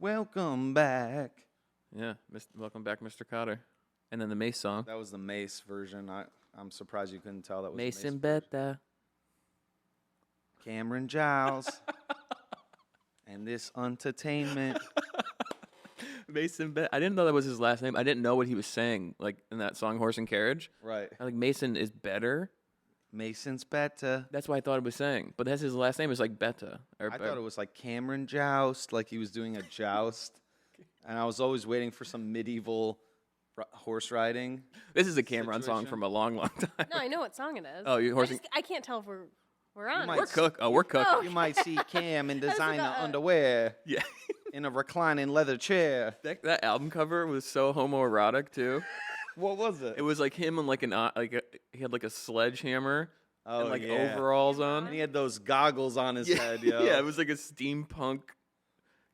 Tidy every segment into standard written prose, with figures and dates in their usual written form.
Welcome back. Yeah, welcome back, Mr. Cotter. And then the Mace song. That was the Mace version. I'm surprised you couldn't tell that was Mason the Mace Betta. Cameron Giles. And this entertainment. Mason Betta. I didn't know that was his last name. I didn't know what he was saying, like in that song "Horse and Carriage." Right. I like Mason is better. Mason's Betta. That's what I thought it was saying. But that's his last name is like Betta. I thought it was like Cameron Joust, like he was doing a joust. And I was always waiting for some medieval horse riding. This is a Cameron song from a long, long time. No, I know what song it is. Oh, you horsing? I can't tell if we're on. We're cook. Oh, we're cooking. Oh. You might see Cam in designer about, underwear. Yeah. In a reclining leather chair. That album cover was so homoerotic too. What was it? It was like him and he had like a sledgehammer and like yeah. overalls on. And he had those goggles on his head, yo. Yeah, it was like a steampunk.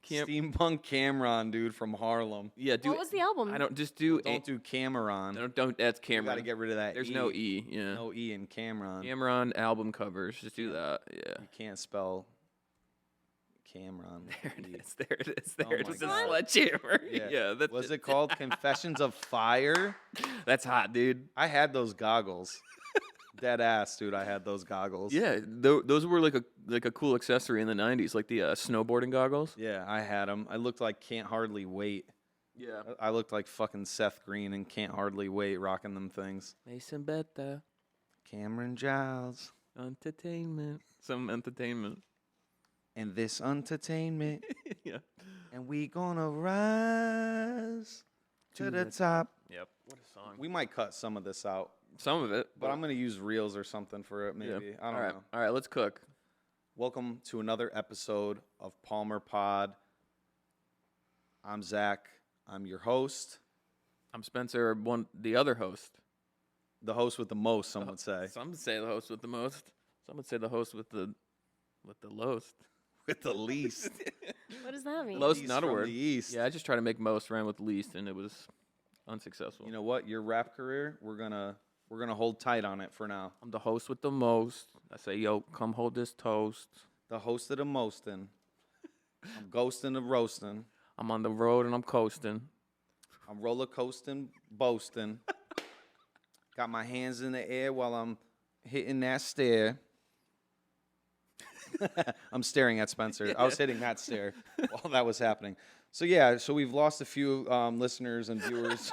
Steampunk Cameron, dude, from Harlem. Yeah, What was the album? I don't just do. Don't do Cameron. Don't. That's Cameron. You gotta get rid of that. There's E. no E. Yeah. No E in Cameron. Cameron album covers. Just do that. Yeah. You can't spell Cameron. There it is. There it is. There Oh it my is. The God. sledgehammer. Yeah. Yeah. That's Was it called Confessions of Fire? That's hot, dude. I had those goggles. Dead ass, dude. I had those goggles. Yeah. Those were like a cool accessory in the '90s, like the snowboarding goggles. Yeah, I had them. I looked like Can't Hardly Wait. Yeah. I looked like fucking Seth Green and Can't Hardly Wait rocking them things. Mason Betta. Cameron Giles. Entertainment. Some entertainment. And this entertainment. Yeah. And we gonna rise to the top. Yep. What a song. We might cut some of this out. Some of it. But I'm going to use reels or something for it, maybe. Yeah. I don't know. All right, let's cook. Welcome to another episode of Palmer Pod. I'm Zach. I'm your host. I'm Spencer, the other host. The host with the most, some would say. Some would say the host with the most. Some would say the host with the lowest. With the least. What does that mean? Lowest, East not a from word. the east. Yeah, I just try to make most rhyme with least, and it was unsuccessful. You know what? Your rap career, we're gonna hold tight on it for now. I'm the host with the most. I say, yo, come hold this toast. The host of the mostin'. I'm ghosting the roasting. I'm on the road and I'm coasting. I'm roller coasting, boasting. Got my hands in the air while I'm hitting that stair. I'm staring at Spencer. I was hitting that stair while that was happening. So we've lost a few listeners and viewers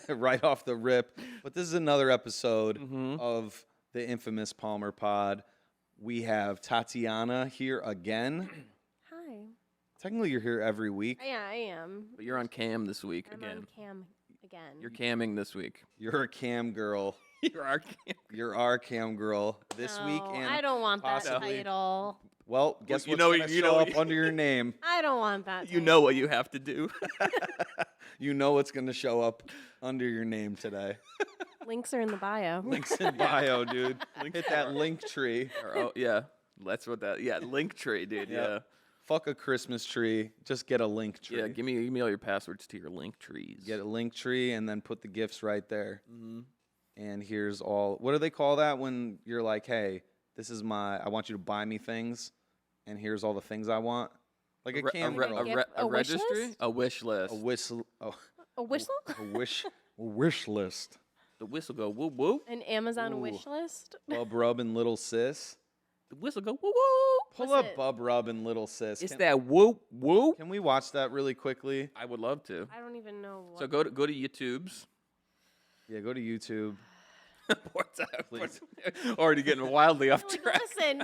right off the rip. But this is another episode of the infamous Palmer Pod. We have Tatiana here again. Hi. Technically, you're here every week. Yeah, I am. But you're on cam this week I'm again. on cam again. You're camming this week. You're a cam girl. You're our cam. You're our cam girl this week. And I don't want that possibly- title. Well, guess you what's know- going to you show know- up under your name? I don't want that title. You know what you have to do. You know what's going to show up under your name today. Links are in the bio. Links in bio, dude. Hit that link tree. Yeah. That's what that. Yeah, link tree, dude. Yep. Yeah. Fuck a Christmas tree. Just get a link tree. Yeah. Give me all your passwords to your link trees. Get a link tree and then put the gifts right there. Mm-hmm. And here's all. What do they call that when you're like, hey, this is I want you to buy me things, and here's all the things I want? Like a cam girl. A wish registry? list? A wish list. A whistle. A whistle? A wish list. The whistle go whoop whoop. An Amazon Ooh. wish list? Bub Rub and Little Sis. The whistle go whoop whoop. Pull What's up it? Bub Rub and Little Sis. It's that whoop whoop. Can we watch that really quickly? I would love to. I don't even know what. So go to YouTube's. Yeah, go to YouTube. Poor time. Please. Already getting wildly off Like, track. listen,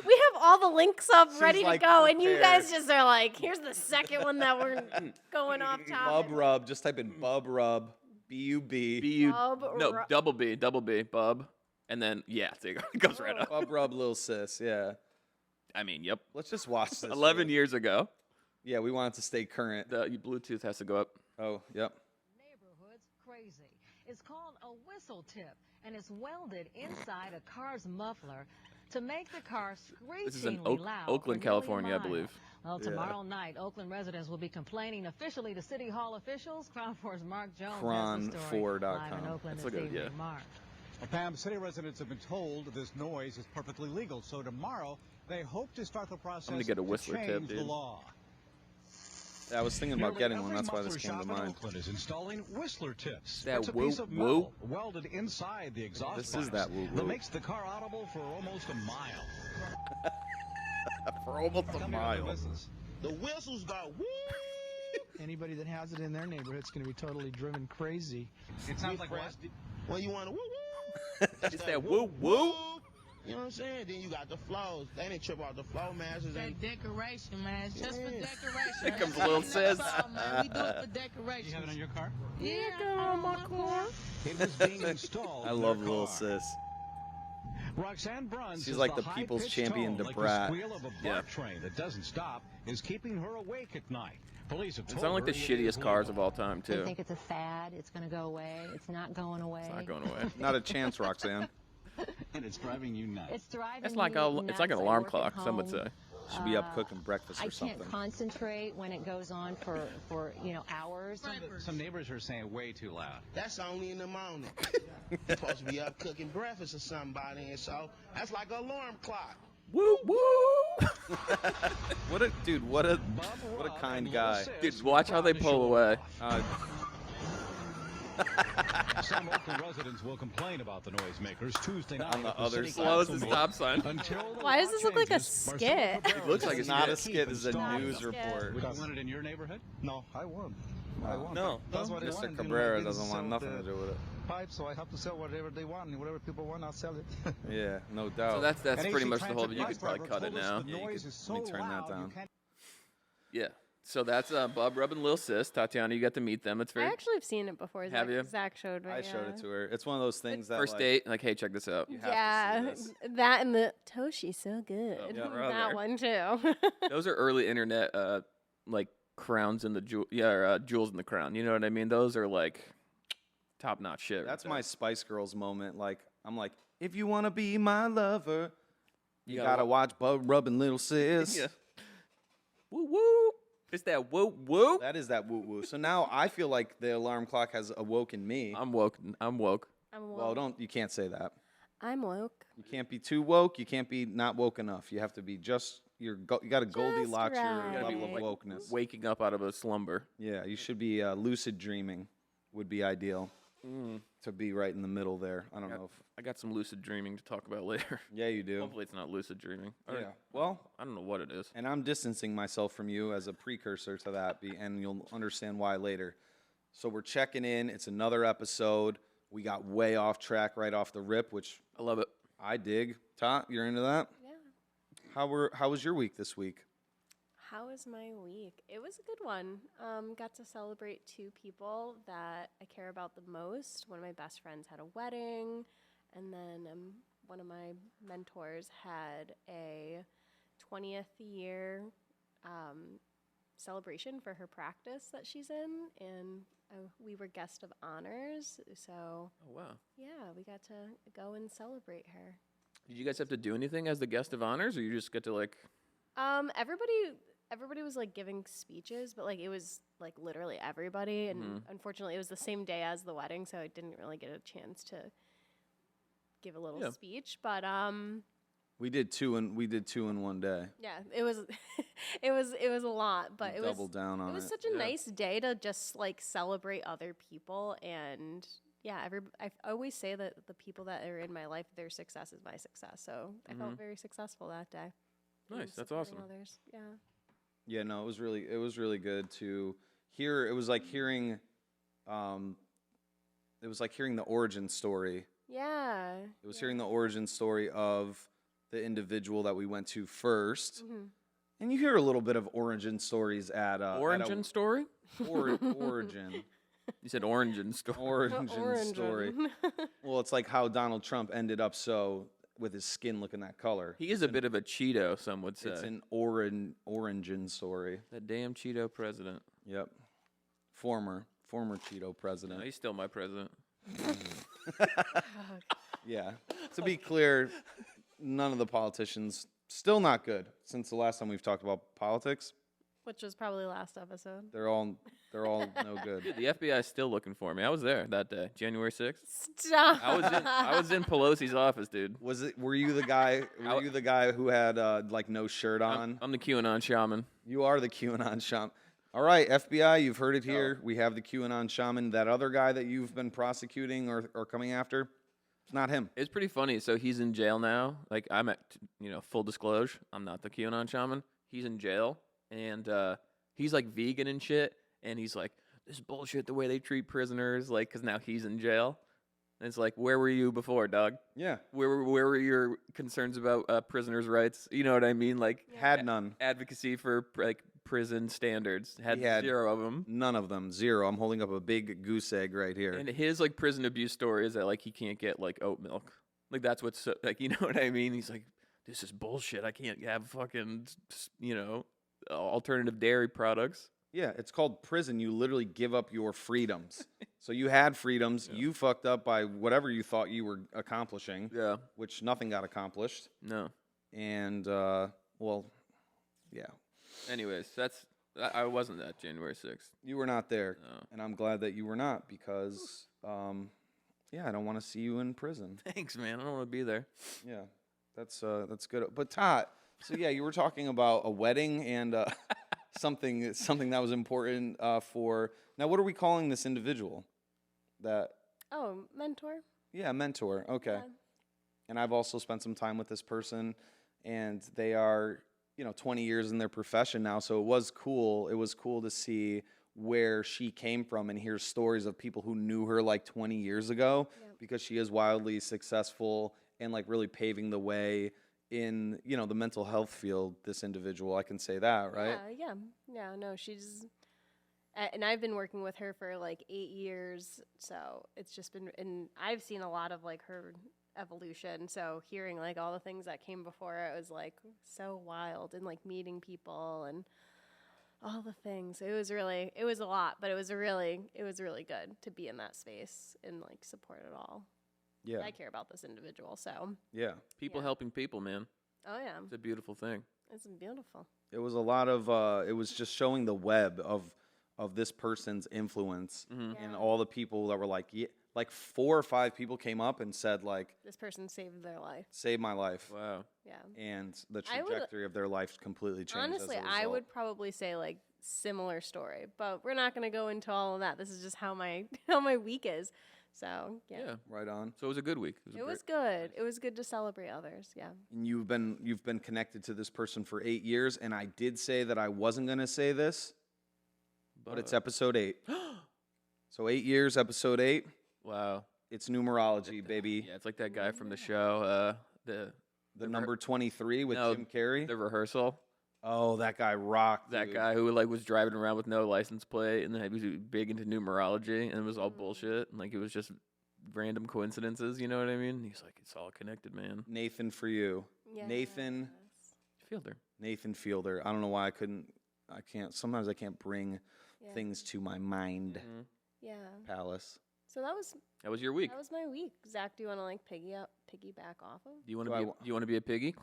we have all the links up She's, ready like, to go, and you prepared. guys just are like, here's the second one that we're going off topic. Bub Rub. Just type in Bub Rub. B-U-B. Bub double B, bub. And then, there you go. It goes right up. Bub Rub Little Sis, yeah. I mean, yep. Let's just watch this. 11 dude. years ago. Yeah, we want it to stay current. The Bluetooth has to go up. Oh, yep. Neighborhoods crazy. It's called a whistle tip, and it's welded inside a car's muffler to make the car This is in screechingly loud. Oakland, for nearly a California, I mile. believe. Well, Yeah. tomorrow night, Oakland residents will be complaining officially to City Hall officials. Crown 4's Mark Jones has the story. Cron4.com. Live in Oakland That's this a good- evening. yeah. Mark. Well, Pam, city residents have been told this noise is perfectly legal. So tomorrow, they hope to start the process get a Whistler to tip, change the dude. law. Yeah, I was thinking about getting one. That's why this came to mind. Oakland is installing Whistler tips. That It's a whoop, piece of whoop. metal welded inside the exhaust This pipes is that whoop, that whoop. makes the car audible for almost a mile. For almost a Tell me about the mile. whistles. The whistles go woo. Anybody that has it in their neighborhood's going to be totally driven crazy. It sounds like what? Well, you want to woo woo. It's that woo woo. You know what I'm saying? Then you got the flows. They didn't trip off the flow masters. That decoration, man. Just for Yeah. decoration. Here comes That's Lil all, Sis. man. We do it for decoration. You have it on your car? Yeah, on my car. It was being installed. I in love their Lil car. Sis. Roxanne Brunn She's says like the the people's high-pitched champion tone, to like Brat. the squeal of a Yeah. BART train that doesn't stop is keeping her awake at night. Police have It told sound like her the it is shittiest cars of legal. all time They too. think it's a fad. It's going to go away. It's not going away. It's not going away. Not a chance, Roxanne. And it's driving you nuts. It's driving It's like me a it's like an nuts. I alarm work at clock. Some would home. say. Should be up cooking breakfast I or can't something. concentrate when it goes on for hours. Some neighbors are saying way too loud. That's only in the morning. You're supposed to be up cooking breakfast or somebody, and so that's like an alarm clock. Woo woo. What a dude! What a Bob what a Robb kind and Lil guy. Sis Dude, watch how they proud to pull show away. Some Oakland residents will complain about the noisemakers Tuesday night. On the at other city side. Slows the council stop sign. meeting. Until the Why does law this look like a changes, Marcelo skit? Cabrera It looks like says a Not skit. a skit. This is a Not news skit. report. Would you want it in your neighborhood? No, I won't. I won't. No. That's what they want. Mr. and Cabrera then doesn't want sell nothing the to do with it. Pipe, so I have to sell whatever they want, and whatever people want, I'll sell it. Yeah, no doubt. So that's An pretty AC much the whole. Transit You bus could probably driver cut it told us now. the Yeah, you noise could- is so let me turn that loud, you down. can't- Yeah. So that's Bob Rubb and Lil Sis. Tatiana, you got to meet them. It's I very actually have seen it before. Have you? Zach showed me. I showed it to her. It's one of those things that first like, date. Like, hey, check this out. You have to see Yeah, this. that and the Toshi's so good. yeah, that brother. one too. Those are early internet, like crowns in the jewels in the crown. You know what I mean? Those are like top notch shit. right That's there. my Spice Girls moment. Like I'm like, if you wanna be my lover, you gotta gotta watch Bub Rubbin' Little Sis. Yeah. Woo woo. It's that woo woo. That is that woo woo. So now I feel like the alarm clock has awoken me. I'm woke. I'm woke. I'm woke. Well, you can't say that. I'm woke. You can't be too woke. You can't be not woke enough. You have to be just you got to Goldilocks your right. Gotta be level of like wokeness. waking up out of a slumber. Yeah, you should be lucid dreaming. Would be ideal to be right in the middle there. I don't know if. I got some lucid dreaming to talk about later. Yeah, you do. Hopefully, it's not lucid dreaming. Or, Yeah. Well, I don't know what it is. and I'm distancing myself from you as a precursor to that, and you'll understand why later. So we're checking in. It's another episode. We got way off track right off the rip, which I love it. I dig. Tot, you're into that? Yeah. How was your week this week? How was my week? It was a good one. Got to celebrate two people that I care about the most. One of my best friends had a wedding, and then one of my mentors had a 20th year celebration for her practice that she's in, and we were guest of honors. So Oh wow. yeah, we got to go and celebrate her. Did you guys have to do anything as the guest of honors, or you just get to like? Everybody was like giving speeches, but like it was like literally everybody, and unfortunately it was the same day as the wedding, so I didn't really get a chance to give a little Yeah. speech. But We did two in one day. yeah, it was it was a lot, but We it was doubled down on it was it. such a Yeah. nice day to just like celebrate other people. And yeah, I always say that the people that are in my life, their success is my success. So I felt very successful that day. in Nice, that's supporting awesome. Others. Yeah. Yeah, no, it was really good to hear. It was like hearing, the origin story. Yeah. It was hearing the origin story of the individual that we went to 1st, and you hear a little bit of origin stories at Origin story? origin You said origin story. origin story. Well, it's like how Donald Trump ended up so with his skin looking that color. He is a bit of a Cheeto, some would say. It's an origin story. That damn Cheeto president. Yep, former Cheeto No, president. he's still my president. Yeah. To be clear, none of the politicians still not good since the last time we've talked about politics. Which was probably last episode. They're all no good. Dude, the FBI is still looking for me. I was there that day, January 6th. Stop. I was in Pelosi's office, dude. Were you the guy? Were you the guy who had like no shirt on? I'm the QAnon shaman. You are the QAnon shaman. All right, FBI, you've heard it here. We have the QAnon shaman. That other guy that you've been prosecuting or coming after, it's not him. It's pretty funny. So he's in jail now. Like I'm at, full disclosure, I'm not the QAnon shaman. He's in jail, and he's like vegan and shit. And he's like, this is bullshit the way they treat prisoners. Like, because now he's in jail. And it's like, where were you before, dog? Yeah. Where were your concerns about prisoners' rights? You know what I mean? Like, Had none. advocacy for like prison standards. He had 0 of them. None of them. 0. I'm holding up a big goose egg right here. And his like prison abuse story is that like he can't get like oat milk. Like that's what's like, you know what I mean? He's like, this is bullshit. I can't have fucking alternative dairy products. Yeah, it's called prison. You literally give up your freedoms. So you had freedoms. Yeah. You fucked up by whatever you thought you were accomplishing. Yeah. Which nothing got accomplished. No. And, well, yeah. Anyways, I wasn't at January 6th. You were not there. No. And I'm glad that you were not because, I don't want to see you in prison. Thanks, man. I don't want to be there. Yeah, that's good. But Tot, so yeah, you were talking about a wedding and something that was important for. Now, what are we calling this individual? Mentor. Yeah, mentor. Okay. Yeah. And I've also spent some time with this person, and they are 20 years in their profession now. So it was cool. It was cool to see where she came from and hear stories of people who knew her like 20 years ago, because she is wildly successful and like really paving the way in the mental health field. This individual, I can say that, right? Yeah. No, she's, and I've been working with her for like 8 years, so it's just been, and I've seen a lot of like her evolution. So hearing like all the things that came before it was like so wild, and like meeting people and all the things. It was a lot, but it was really good to be in that space and like support it all. Yeah. I care about this individual, so. Yeah. People helping people, man. Oh yeah. It's a beautiful thing. It's beautiful. It was a lot of it was just showing the web of this person's influence, and all the people that were like 4 or 5 people came up and said like, this person saved their life. Saved my life. Wow. Yeah. And the trajectory of their life completely changed. Honestly, as a I result. would probably say like similar story, but we're not going to go into all of that. This is just how my week is. So, yeah. Right on. So it was a good week. It was good. It was good to celebrate others. Yeah. And you've been connected to this person for 8 years, and I did say that I wasn't going to say this, but it's episode 8. So 8 years, episode 8. Wow. It's numerology, baby. Yeah, it's like that guy from the show, the number 23 with Jim Carrey. The rehearsal. Oh, that guy rocked. That dude. guy who like was driving around with no license plate, and then he was big into numerology, and it was all bullshit, and like it was just random coincidences. You know what I mean? He's like, it's all connected, man. Nathan for you. Yes. Nathan Fielder. Nathan Fielder. I don't know why I can't. Sometimes I can't bring things to my mind. Mm-hmm. Yeah. Palace. So that was your week. That was my week. Zach, do you want to like piggyback off of? Do you want to be a piggy?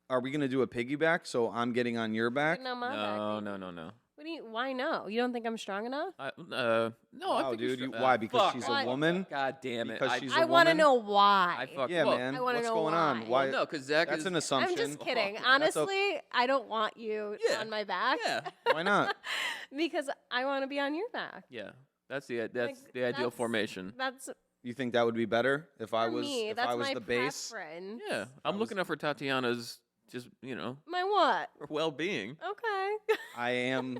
Are we gonna do a piggyback? So I'm getting on your back. Getting on my back, baby. No. What do you? Why no? You don't think I'm strong enough? No. Wow, I think dude. Why? Because she's a woman. God damn it! Because she's a I want to woman? know why. Man. I wanna What's know going on? why. Why? Well, no, because Zach That's is an assumption. I'm just kidding. Honestly, I don't want you on my back. Yeah. Why not? Because I want to be on your back. Yeah. That's the ideal formation. That's You think that would be better if I for was me. if That's I was my the base? preference. Yeah, I'm looking out for Tatiana's just My what? well-being. Okay. I am.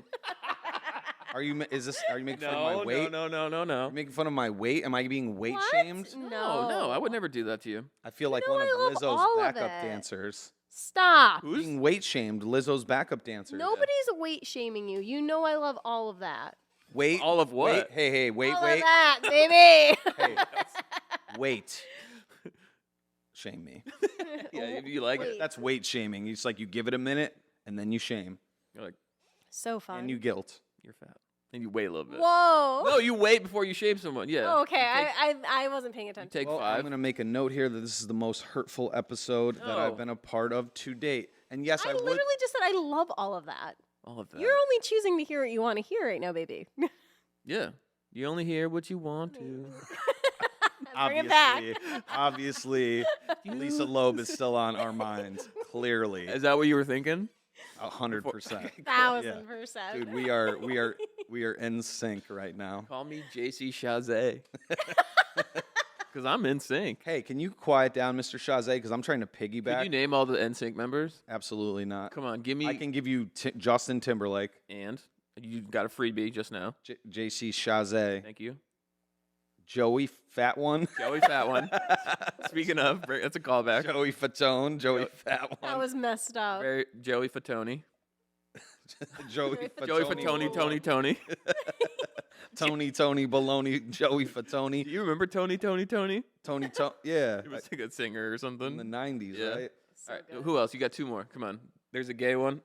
Are you making fun of my weight? No. You're making fun of my weight? Am I being weight What? shamed? No, I would never do that to you. I feel like know one of I love Lizzo's all of backup it. dancers. Stop. Being weight shamed, Lizzo's backup dancer. Nobody's weight shaming you. You know I love all of that. Wait. All of what? Wait, hey, wait, all wait. of that, baby. Hey, wait. Shame me. Yeah, you like it. That's weight shaming. It's like you give it a minute and then you shame You're like, So fun. and you guilt. you're fat, and you wait a little bit. Whoa. No, you wait before you shame someone. Yeah. Oh, okay. I wasn't paying attention. Take Well, 5. I'm going to make a note here that this is the most hurtful episode that No. I've been a part of to date. And yes, I I would. literally just said I love all of that. All of that. You're only choosing to hear what you want to hear right now, baby. Yeah. You only hear what you want to. Bring it back. Obviously, Lisa Loeb is still on our minds. Clearly. Is that what you were thinking? 100%. 1,000%. Dude, we are in sync right now. Call me JC Chazé. Because I'm in sync. Hey, can you quiet down, Mr. Chazé? Because I'm trying to piggyback. Could you name all the NSYNC members? Absolutely not. Come on, give me. I can give you Justin Timberlake, And you got a freebie just now. JC Chazé, Thank you. Joey Fat One, Joey Fat One. Speaking of, that's a callback. Joey Fatone, Joey Fat One, That was messed up. Joey Fatoni. Joey Joey Fatoni, Tony. Tony Baloney, Joey Fatoni, Do you remember Tony? yeah, He was like a singer or in something. the 90s, Yeah. right? So All right, good. who else? You got two more. Come on. There's a gay one.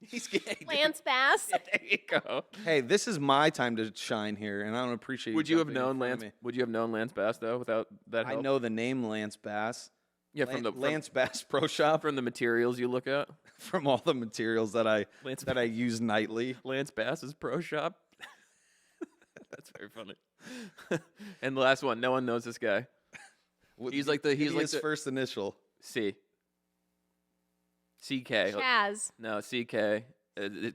He's gay. dude. Lance Bass. There you go. Hey, this is my time to shine here, and I don't appreciate. Would you have jumping in known front of Lance? me. Would you have known Lance Bass though without that help? I know the name Lance Bass. Yeah, from the Lance Bass Pro Shop, from the materials you look at. from all the materials that I Lance use nightly. Lance Bass's Pro Shop. That's very funny. And the last one, no one knows this guy. He's like the his first initial. C. CK. Chaz. No, CK.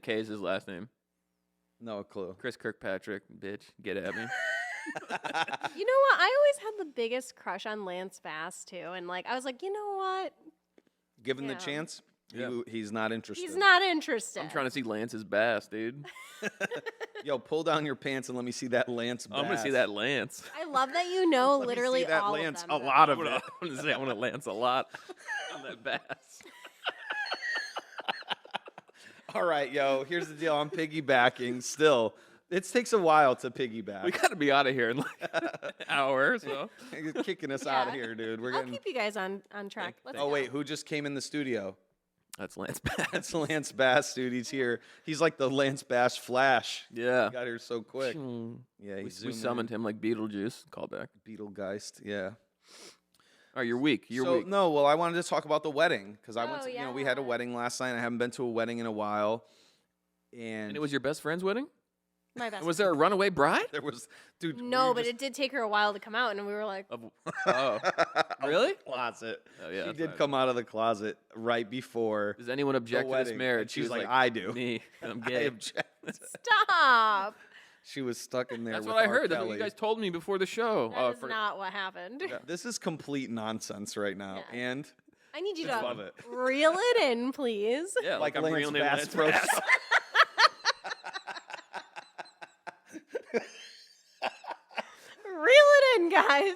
K is his last name. No clue. Chris Kirkpatrick, bitch. Get at me. You know what? I always had the biggest crush on Lance Bass too, and like I was like, you know what? Given the Yeah. chance, Yeah. he's not interested. He's not interested. I'm trying to see Lance's bass, dude. Yo, pull down your pants and let me see that Lance Bass. I'm gonna see that Lance. I love that you know Let me literally see that all Lance, of them. a lot I'm of gonna, it. I'm gonna say I want to Lance a lot on that bass. All right, yo, here's the deal. I'm piggybacking still. It takes a while to piggyback. We gotta be out of here in like an hour or so. You're kicking us Yeah. out of here, dude. We're I'll getting. keep you guys on track. Let's Oh go. wait, who just came in the studio? That's Lance Bass. That's Lance Bass, dude. He's here. He's like the Lance Bass Flash. Yeah. He got here so quick. Yeah, We, he's we summoned him like Beetlejuice. Callback. Beetlegeist. Yeah. All right, you're weak. You're weak. No, well, I wanted to talk about the wedding because I went. Oh, To, we had a yeah. wedding last night. I haven't been to a wedding in a while, and And it was your best friend's wedding? My best. And was there a runaway bride? there was, dude. No, but it did take her a while to come out, and we were like, Oh, really? Closet. Oh yeah. She that's did right. come out of the closet right before Does anyone object to this wedding, marriage? and she was He like, "I do." Me. I'm I gay. object. stop. She was stuck in there. That's with what I R. heard. That's what Kelly. you guys told me before the show. That is not what happened. This is complete nonsense right now, Yeah. and I need you I to love it. reel it in, please. Yeah, like I'm Lance reeling in Bass Lance Pro Bass. Shop. Reel it in, guys.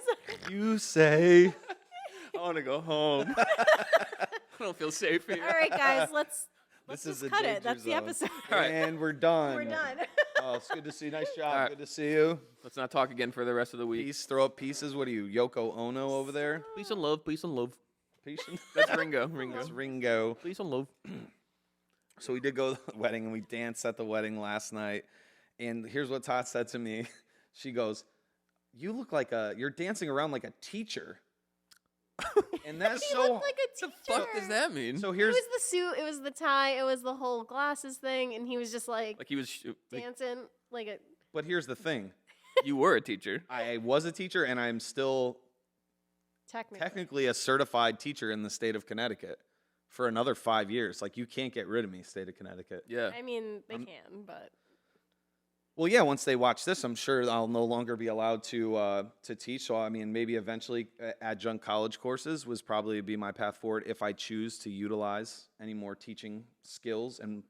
You say. I want to go home. I don't feel safe here. All right, guys, let's This just is a cut danger it. That's the zone. episode. And we're done. We're done. Oh, it's good to see you. Nice job. All right. Good to see you. Let's not talk again for the rest of the week. Peace. Throw up pieces. What are you, Yoko Ono over there? Peace and love. Peace and love. Peace. That's Ringo. Ringo. That's Ringo. Peace and love. So we did go to the wedding and we danced at the wedding last night. And here's what Tot said to me. She goes, "You look like you're dancing around like a teacher." And that's He so. looked like a teacher. What the fuck does that mean? So It here's was the suit, it was the tie, it was the whole glasses thing, and he was just like Like he was. Like dancing like a. but here's the thing. you were a teacher. I was a teacher and I'm still technically a certified teacher in the state of Connecticut for another 5 years. Like you can't get rid of me, state of Connecticut. Yeah. I mean, they can, but Well, yeah. Once they watch this, I'm sure I'll no longer be allowed to teach. So I mean, maybe eventually adjunct college courses was probably be my path forward if I choose to utilize any more teaching skills and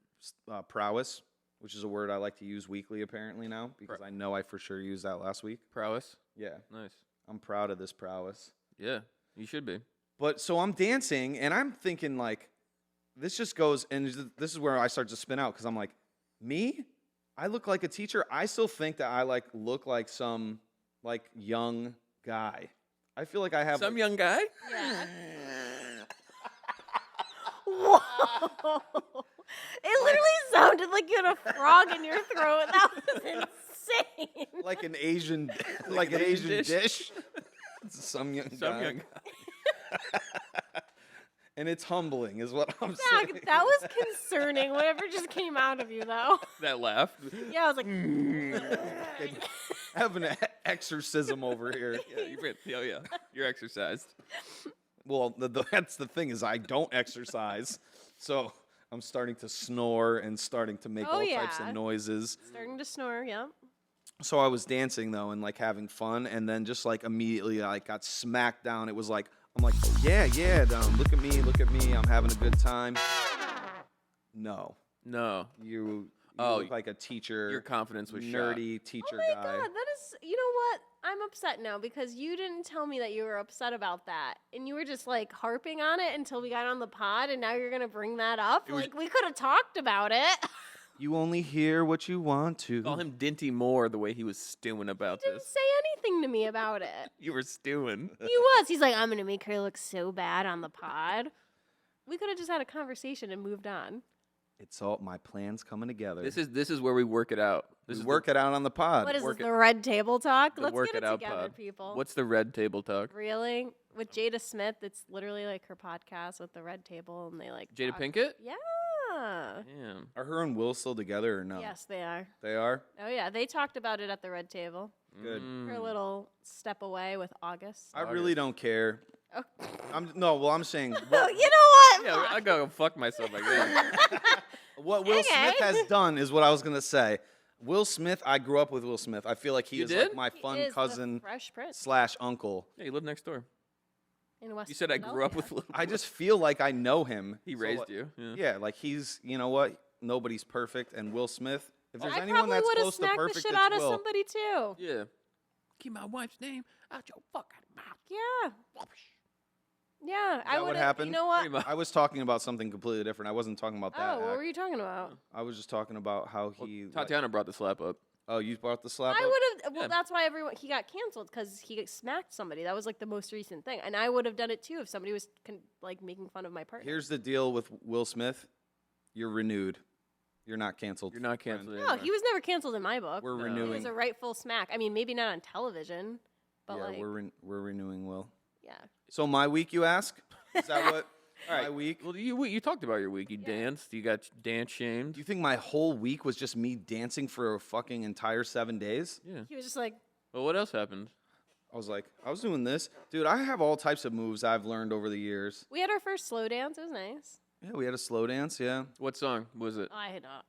prowess, which is a word I like to use weekly apparently now because I know I for sure used that last week. Prowess. Yeah, Nice. I'm proud of this prowess. Yeah. You should be. But so I'm dancing and I'm thinking like, this just goes, and this is where I start to spin out because I'm like, me? I look like a teacher. I still think that I look like some young guy. I feel like I have Some young guy. yeah. Whoa! It literally sounded like you had a frog in your throat. That was insane. like an Asian dish. Some young Some guy. young guy. And it's humbling, is what I'm Zach, saying. that was concerning. Whatever just came out of you, though. That laugh. Yeah, I was like, Having an exorcism over here. You're exercised. Well, that's the thing is I don't exercise, So I'm starting to snore and starting to make Oh, all types yeah. of noises. Starting to snore, yeah. So I was dancing though and like having fun, and then just like immediately I got smacked down. It was like I'm like, yeah, look at me, I'm having a good time. No, No. you Oh, look like a teacher. Your confidence was shot. nerdy teacher Oh my guy. God, that is, you know what? I'm upset now because you didn't tell me that you were upset about that. And you were just like harping on it until we got on the pod, and now you're going to bring that up? Like, we could have talked about it. You only hear what you want to. Call him Dinty Moore the way he was stewing about He didn't this. say anything to me about it. You were stewing. He was. He's like, I'm going to make her look so bad on the pod. We could have just had a conversation and moved on. It's all my plans coming together. This is where we work it out. This We is work it out on the pod. What is this, work it- the red table talk? the Let's work get it it out together, pod. people. What's the red table talk? Really? With Jada Smith, it's literally like her podcast with the red table, and they like Jada talk. Pinkett? Yeah. Damn. Are her and Will still together or no? Yes, they are. They are? Oh yeah, they talked about it at the red table. Good. Her little step away with August. I really don't care. Oh. I'm saying You know what? Yeah, I gotta go fuck myself like that. what Will Smith has done is what I was gonna say. Will Smith, I grew up with Will Smith. I feel like he You is did? like my He fun is the cousin Fresh Prince / uncle. Yeah, you live next door. in West You said I grew up with Lil I just feel like I know him. He So, raised like, you. Yeah. Yeah, like he's, you know what? Nobody's perfect, and Will Smith. If there's I anyone probably that's would have close to smacked the perfect, shit it's out of Will. somebody too. Yeah. Keep my wife's name out your fucking mouth. Yeah. Yeah, I that would what have. happened? You know what? Pretty much. I was talking about something completely different. I wasn't talking about that. Oh, what act. were you talking about? I was just talking about how Well, he. like- Tatiana brought the slap up. oh, you brought the slap. I up? would have. Well, Yeah. that's why he got canceled because he smacked somebody. That was like the most recent thing, and I would have done it too if somebody was like making fun of my partner. Here's the deal with Will Smith. You're renewed. You're not canceled. You're not friend. canceled. No, he was never canceled in my book. We're No. He renewing. was a rightful smack. I mean, maybe not on television, but yeah, like, we're renewing Will. yeah. So my week, you ask? Is that what? All right. My week. Well, you talked about your week. You danced. You got dance shamed. Do you think my whole week was just me dancing for a fucking entire 7 days? Yeah. He was just like, Well, what else happened? I was like, I was doing this, dude. I have all types of moves I've learned over the years. we had our first slow dance. It was nice. Yeah, we had a slow dance. Yeah, What song was it? I don't know.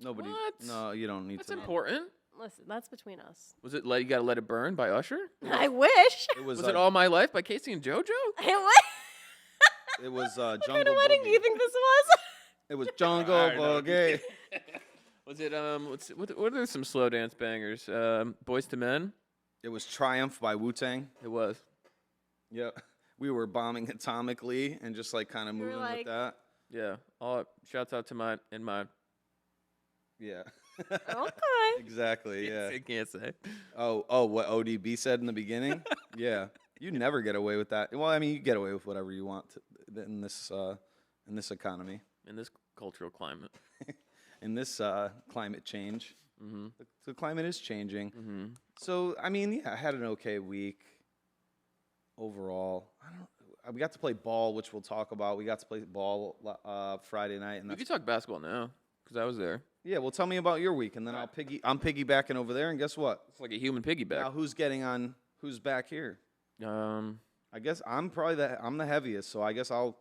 nobody. What? No, you don't need That's to. know. important. Listen, that's between us. Was it You Gotta Let It Burn by Usher? I wish. It was. Was it All My Life by Casey and JoJo? I wish. It was What Jungle kind of wedding do you Boogie. think this was? It was Jungle I know. Boogie. Was it what are some slow dance bangers? Boys to Men? It was Triumph by Wu-Tang. It was. Yeah, we were bombing atomically and just like kind of You were moving like- with that. Yeah. All shouts out to my. Yeah. Okay. Exactly. Yeah. I can't say. Oh, what ODB said in the beginning? Yeah. You never get away with that. Well, I mean, you get away with whatever you want in this economy, In this cultural climate. in this climate change. Mm-hmm. The climate is changing. Mm-hmm. So, I mean, yeah, I had an okay week overall. We got to play ball, which we'll talk about. We got to play ball Friday night, and We that's, can talk basketball now because I was there. yeah. Well, tell me about your week, and then I'm piggybacking over there, and guess what? It's like a human Now, piggyback. who's getting on? Who's back here? I guess I'm probably I'm the heaviest, so I guess I'll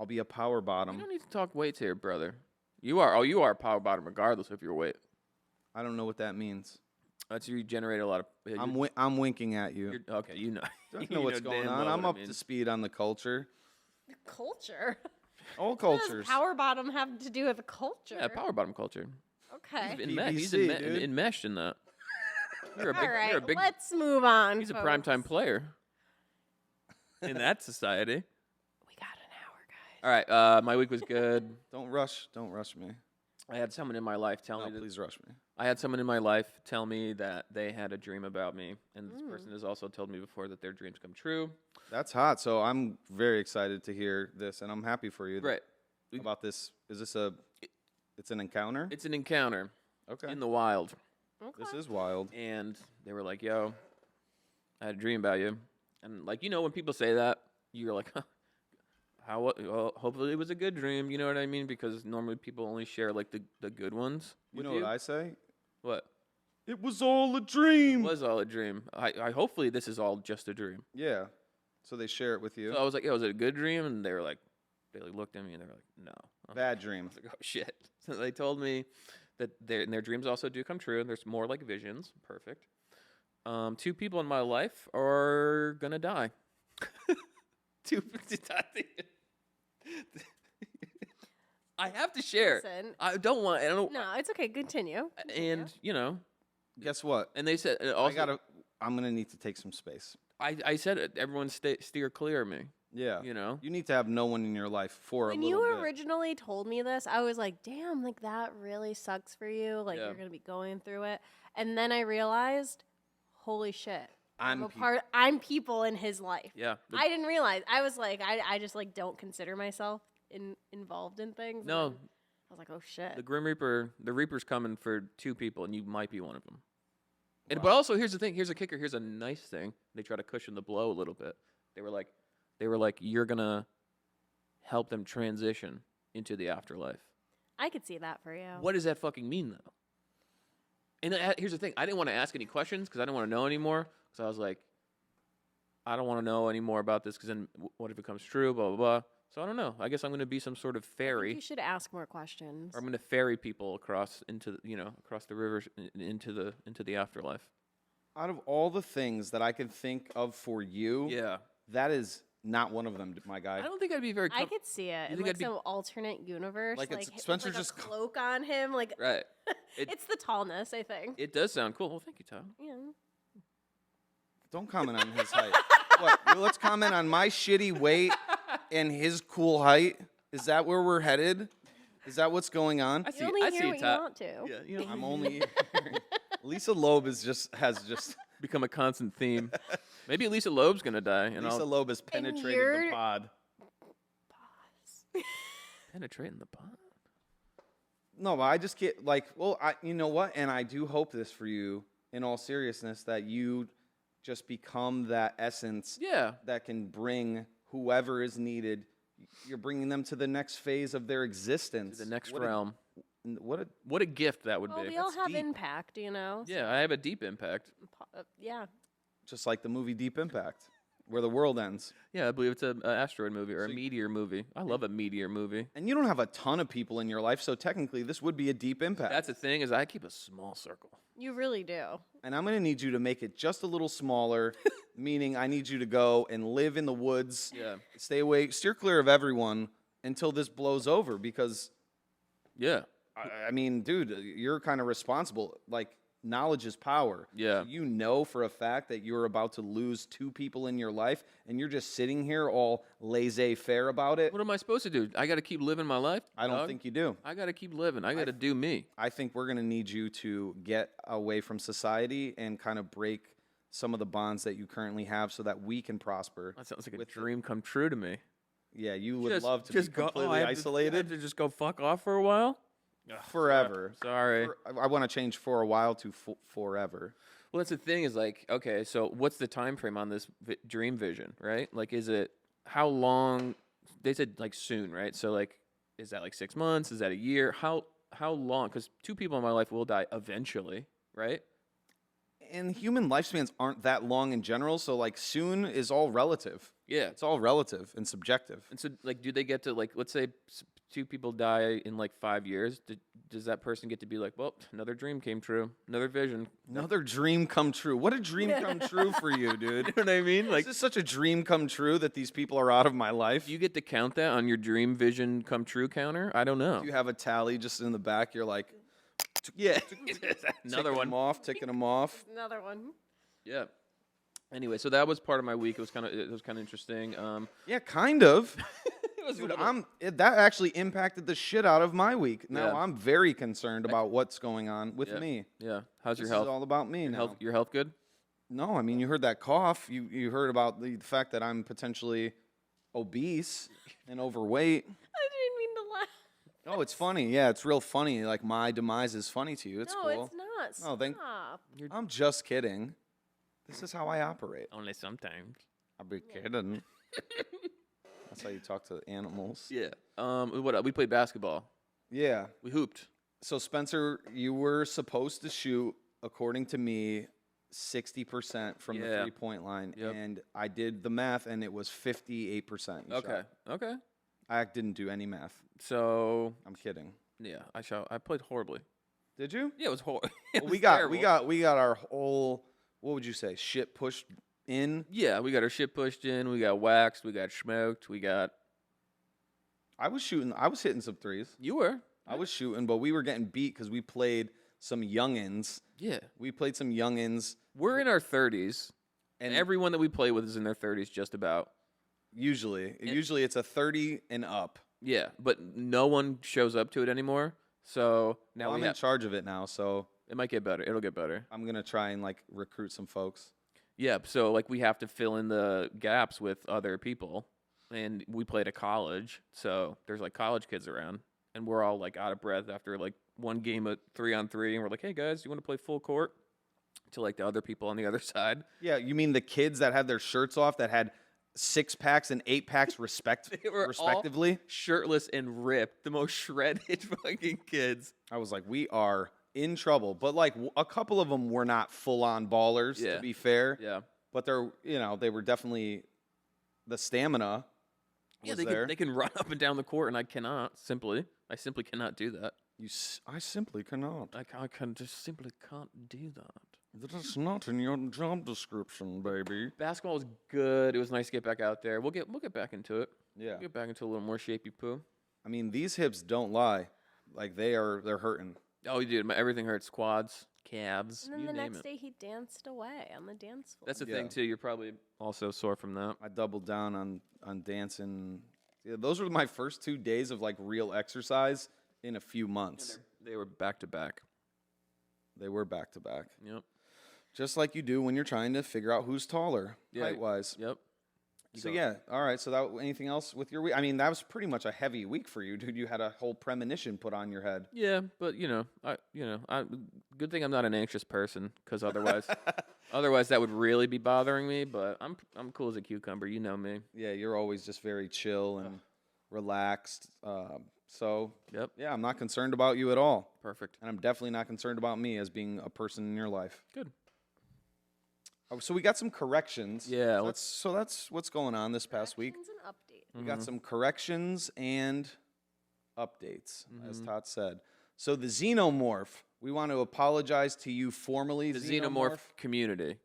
be a power You bottom. don't need to talk weights here, brother. You are a power bottom regardless of your weight. I don't know what that means. That's you generate a lot of. Yeah, I'm winking at you. you're, okay, you know. I don't you know what's going damn on. well I'm what up it to means. speed on the culture. Culture. All What cultures. does power bottom have to do with the culture? Yeah, power bottom culture. Okay. He's PVC, dude. enmeshed in that. You're a big. All right. You're a big. Let's move on. He's a folks. primetime player. In that society. We got an hour, guys. All right, my week was good. Don't rush me. I had someone in my life tell No, me that please rush me. I had someone in my life tell me that they had a dream about me, and this person has also told me before that their dreams come true. That's hot. So I'm very excited to hear this, and I'm happy for you. Right. About this. Is this it's an encounter? It's an encounter Okay. in the wild, This is wild. and they were like, "Yo, I had a dream about you," and like when people say that, you're like, huh, "How? Well, hopefully it was a good dream." You know what I mean? Because normally people only share like the good ones. You with know what I say? What? It was all a dream. It was all a dream. I hopefully this is all just a dream. Yeah. So they share it with you. So I was like, "Yo, was it a good dream?" And they were like, they looked at me and they were like, "No." Bad dream. I was like, oh shit. So they told me that their dreams also do come true, and there's more like visions. Perfect. 2 people in my life are gonna die. Two. I have to share. Listen. I don't want. I don't. No, it's okay. Continue. And Guess what? and they said also. I'm gonna need to take some space. I said it. Everyone steer clear of me. Yeah. You need to have no one in your life for When a little you bit. originally told me this, I was like, damn, like that really sucks for you. Like Yeah. you're gonna be going through it. And then I realized, holy shit. I'm I'm people in his life. Yeah. I didn't realize. I was like, I just like don't consider myself involved in things. No. And then I was like, oh shit. The Grim Reaper, the Reaper's coming for 2 people, and you might be one of them. And but also, here's the thing. Here's a kicker. Here's a nice thing. They try to cushion the blow a little bit. They were like, you're gonna help them transition into the afterlife. I could see that for you. What does that fucking mean, though? And here's the thing. I didn't want to ask any questions because I didn't want to know anymore. Because I was like, I don't want to know any more about this because then what if it comes true? Blah blah blah. So I don't know. I guess I'm going to be some sort of fairy. You should ask more questions. Or I'm going to ferry people across across the rivers into the afterlife. Out of all the things that I could think of for you, Yeah. that is not one of them, my guy. I don't think I'd be very. I could see it You in think like I'd be- some alternate universe. Like, Like, it's with, Spencer like just a cloak on him. Like Right. it's the tallness, I think. It does sound cool. Well, thank you, Tom. Yeah. Don't comment on his height. What? Let's comment on my shitty weight and his cool height. Is that where we're headed? Is that what's going on? I see. You only I hear see what you Tom. want to. Yeah, I'm only. Lisa Loeb has just become a constant theme. Maybe Lisa Loeb's gonna die, and Lisa I'll Loeb has penetrated the you're- pod. penetrate in the pot. No, but I just get like, you know what? And I do hope this for you, in all seriousness, that you just become that essence Yeah. that can bring whoever is needed. You're bringing them to the next phase of their existence. The next What realm. What What a gift that would Well, be. we all That's have deep. impact, you know. Yeah, I have a deep impact. Yeah. just like the movie Deep Impact, where the world ends. Yeah, I believe it's an asteroid movie or a So meteor movie. I love a meteor movie. And you don't have a ton of people in your life, so technically this would be a deep impact. That's the thing is I keep a small circle. You really do. And I'm going to need you to make it just a little smaller, meaning I need you to go and live in the woods. Yeah. Stay away, steer clear of everyone until this blows over because, Yeah. I mean, dude, you're kind of responsible. Like, knowledge is power. Yeah. So you know for a fact that you're about to lose 2 people in your life, and you're just sitting here all laissez-faire about it. What am I supposed to do? I got to keep living my life. I don't dog? think you do. I got to keep living. I got to do me. I think we're going to need you to get away from society and kind of break some of the bonds that you currently have so that we can prosper. That sounds like a with the- dream come true to me. Yeah, you would Just- love to just be go- completely I have isolated to just go fuck off for a while. forever. Sorry. I want to change for a while to forever. Well, that's the thing is like, okay, so what's the time frame on this dream vision, right? Like, is it how long? They said like soon, right? So like, is that like 6 months? Is that a year? How long? Because 2 people in my life will die eventually, right? And human lifespans aren't that long in general, so like soon is all relative. Yeah. It's all relative and subjective. And so, like, do they get to like, let's say 2 people die in like 5 years? Does that person get to be like, well, another dream came true, another vision? Another dream come true. What a dream come true for you, dude. You know what I mean? Like, Is this such a dream come true that these people are out of my life? you get to count that on your dream vision come true counter? I don't know. You have a tally just in the back. You're like, yeah, Another ticking one. them off, ticking them off. Another one. Yeah. Anyway, so that was part of my week. It was kind of interesting. Yeah, kind of. It was a Dude, little- that actually impacted the shit out of my week. Now Yeah. I'm very concerned about what's going on with Yeah. me. Yeah. How's This your health? is all about me now. Your health good? No, I mean you heard that cough. You heard about the fact that I'm potentially obese and overweight. I didn't mean to laugh. Oh, it's funny. Yeah, it's real funny. Like my demise is funny to you. It's no, cool. it's not. Stop. No, I'm just kidding. This is how I operate. Only sometimes. I'll be kidding. That's how you talk to animals. Yeah. What? We played basketball. Yeah. We hooped. So Spencer, you were supposed to shoot, according to me, 60% from the Yeah. 3-point line, Yep. and I did the math, and it was 58%. you Okay. shot. Okay. I didn't do any math. So I'm kidding. yeah, I played horribly. Did you? Yeah, it was horrible. We got our whole, what would you say, shit pushed in. Yeah, we got our shit pushed in. We got waxed. We got smoked. We got. I was hitting some threes. You were. I was shooting, but we were getting beat because we played some youngins. Yeah. We played some youngins. We're in our 30s, and everyone that we play with is in their 30s, just about. Usually it's a 30 and up. Yeah, but no one shows up to it anymore. So now I'm in charge of it now, so it might get better. It'll get better. I'm gonna try and like recruit some folks. Yeah, so like we have to fill in the gaps with other people, and we played a college, so there's like college kids around, and we're all like out of breath after like one game of 3-on-3, and we're like, hey guys, you want to play full court? To like the other people on the other side. Yeah, you mean the kids that had their shirts off that had 6-packs and 8-packs respectively? All shirtless and ripped, the most shredded fucking kids. I was like, we are in trouble. But like a couple of them were not full-on ballers, to be fair. Yeah. But they were definitely the stamina. Yeah, they can run up and down the court, and I simply cannot do that. I simply cannot. I can just simply can't do that. That's not in your job description, baby. Basketball was good. It was nice to get back out there. We'll get back into it. Yeah. We'll get back into a little more shapy poo. I mean, these hips don't lie. Like they're hurting. Oh, dude, everything hurts. Quads, calves. And then you the name next it. day he danced away on the dance floor. That's the thing too. You're probably also sore from that. I doubled down on dancing. Yeah, those were my first 2 days of like real exercise in a few months. They were back to back. They were back to back. Yep. Just like you do when you're trying to figure out who's taller, height-wise. Yep. So yeah, all right. So anything else with your week? I mean, that was pretty much a heavy week for you, dude. You had a whole premonition put on your head. Yeah, but good thing I'm not an anxious person, because otherwise that would really be bothering me. But I'm cool as a cucumber. You know me. Yeah, you're always just very chill and relaxed. So yep. Yeah, I'm not concerned about you at all. Perfect. And I'm definitely not concerned about me as being a person in your life. Good. So we got some corrections. Yeah. So that's what's going on this past week. Corrections and updates. We got some corrections and updates, as Tot said. So the xenomorph, we want to apologize to you formally. The xenomorph community.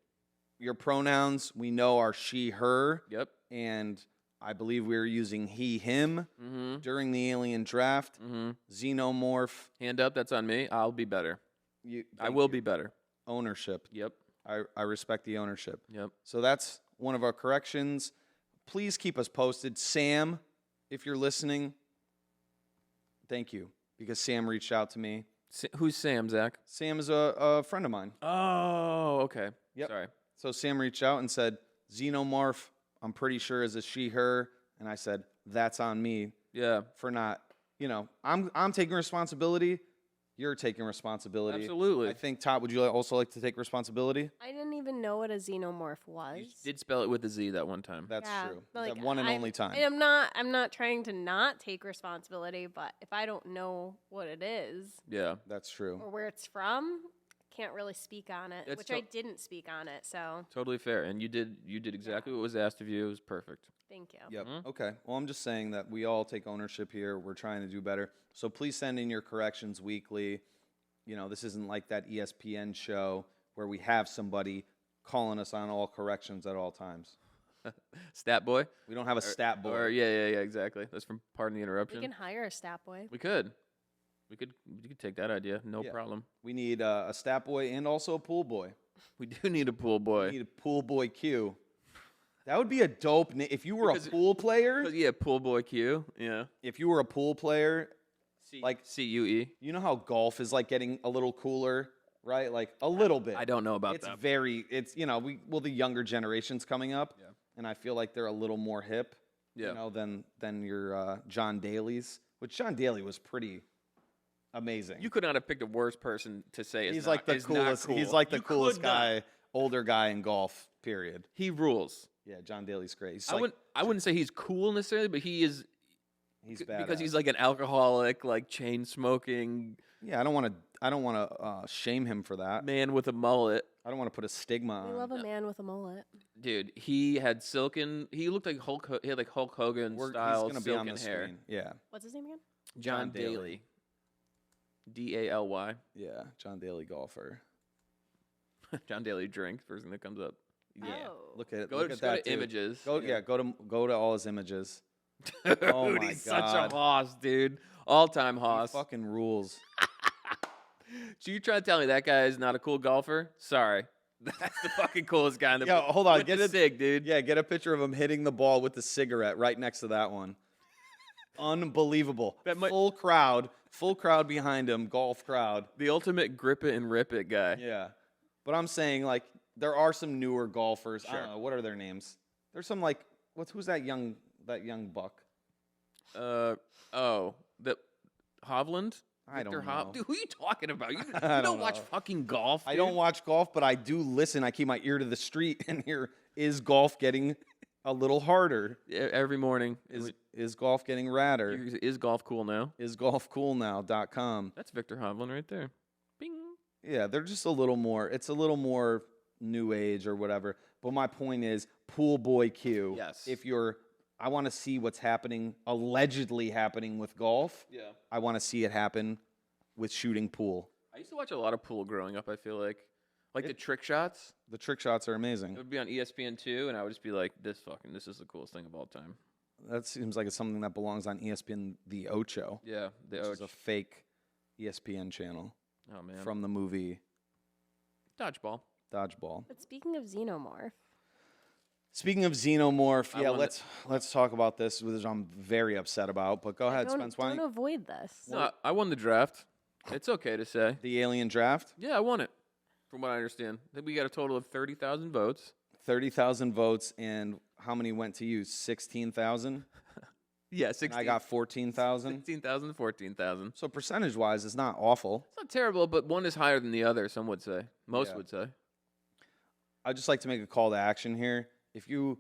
Your pronouns, we know, are she, her. Yep. And I believe we were using he, him during the alien draft. Xenomorph. Hand up, that's on me. I'll be better. I will be better. Ownership. Yep. I respect the ownership. Yep. So that's one of our corrections. Please keep us posted. Sam, if you're listening, thank you, because Sam reached out to me. Who's Sam, Zach? Sam is a friend of mine. Oh, okay. Yep. Sorry. So Sam reached out and said, xenomorph, I'm pretty sure is a she, her. And I said, that's on me. Yeah. For not, I'm taking responsibility. You're taking responsibility. Absolutely. I think, Tot, would you also like to take responsibility? I didn't even know what a xenomorph was. You did spell it with a Z that one time. That's true. Like, that one and only time. I'm not trying to not take responsibility, but if I don't know what it is, yeah, that's true, or where it's from, can't really speak on it. Which I didn't speak on it, so totally fair. And you did exactly what was asked of you. It was perfect. Thank you. Yep. Okay. Well, I'm just saying that we all take ownership here. We're trying to do better. So please send in your corrections weekly. This isn't like that ESPN show where we have somebody calling us on all corrections at all times. Stat boy? We don't have a stat boy. Yeah, exactly. That's from Pardon the Interruption. We can hire a stat boy. We could take that idea. No problem. We need a stat boy and also a pool boy. We do need a pool boy. We need a pool boy Q. That would be a dope name. If you were a pool player. Yeah, pool boy Q. Yeah. If you were a pool player, like CUE. You know how golf is like getting a little cooler, right? Like a little bit. I don't know about that. The younger generation's coming up, and I feel like they're a little more hip, than your John Daly's, which John Daly was pretty amazing. You could not have picked a worse person to say he's like the coolest. Cool. He's like the coolest guy, older guy in golf. Period. He rules. Yeah, John Daly's great. I wouldn't say he's cool necessarily, but he is. He's badass. Because he's like an alcoholic, like chain smoking. Yeah, I don't want to shame him for that. Man with a mullet. I don't want to put a stigma We on. love a man with a mullet. Dude, he had silken. He looked like he had like Hulk Hogan He's style gonna be on silken the hair. screen. Yeah, What's his name again? John John Daly. Daly. Daly. yeah, John Daly golfer. John Daly drink. First thing that comes up. Yeah, Oh. look at Go look just at go that to dude. images. Go to all his images. Dude, Oh my he's such God. a hoss, dude. All time He hoss. fucking rules. So you trying to tell me that guy is not a cool golfer? Sorry. That's the fucking coolest guy in the Yo, hold on, with get the it, sig, dude. Yeah, get a picture of him hitting the ball with the cigarette right next to that one. Unbelievable. That might- full crowd behind him, golf crowd. The ultimate grip it and rip it guy. Yeah, but I'm saying like there are some newer golfers. I Sure. don't know what are their names. There's some like who's that young buck? The Hovland? I Victor don't know. Dude, who are you talking about? You, you I don't, don't watch know. fucking golf. I dude? don't watch golf, but I do listen. I keep my ear to the street and hear, is golf getting a little harder? Every morning. Is golf getting radder? Is golf cool now? Is golfcoolnow.com. That's Victor Hovland right there. Bing. Yeah, they're just a little more, it's a little more new age or whatever. But my point is, Pool Boy Q. Yes. I want to see what's allegedly happening with golf. Yeah. I want to see it happen with shooting pool. I used to watch a lot of pool growing up, I feel like. Like the trick shots. The trick shots are It amazing. would be on ESPN2, and I would just be like, this is the coolest thing of all time. That seems like it's something that belongs on ESPN The Ocho. Yeah. Which is a fake ESPN channel Oh, man. from the movie Dodgeball. Dodgeball. But speaking of Xenomorph, Speaking of Xenomorph, I yeah, wanted- let's talk about this, which I'm very upset about. But go ahead, don't, Spence. Why don't don't you- avoid this. No, I won the draft. It's okay to say. the alien draft? Yeah, I won it. From what I understand. I think we got a total of 30,000 votes. 30,000 votes, and how many went to you? 16,000? Yeah, And 16. I got 14,000. 16,000, 14,000. So percentage-wise, it's not awful. It's not terrible, but one is higher than the other, some would say. Most Yeah. would say. I'd just like to make a call to action here. If you,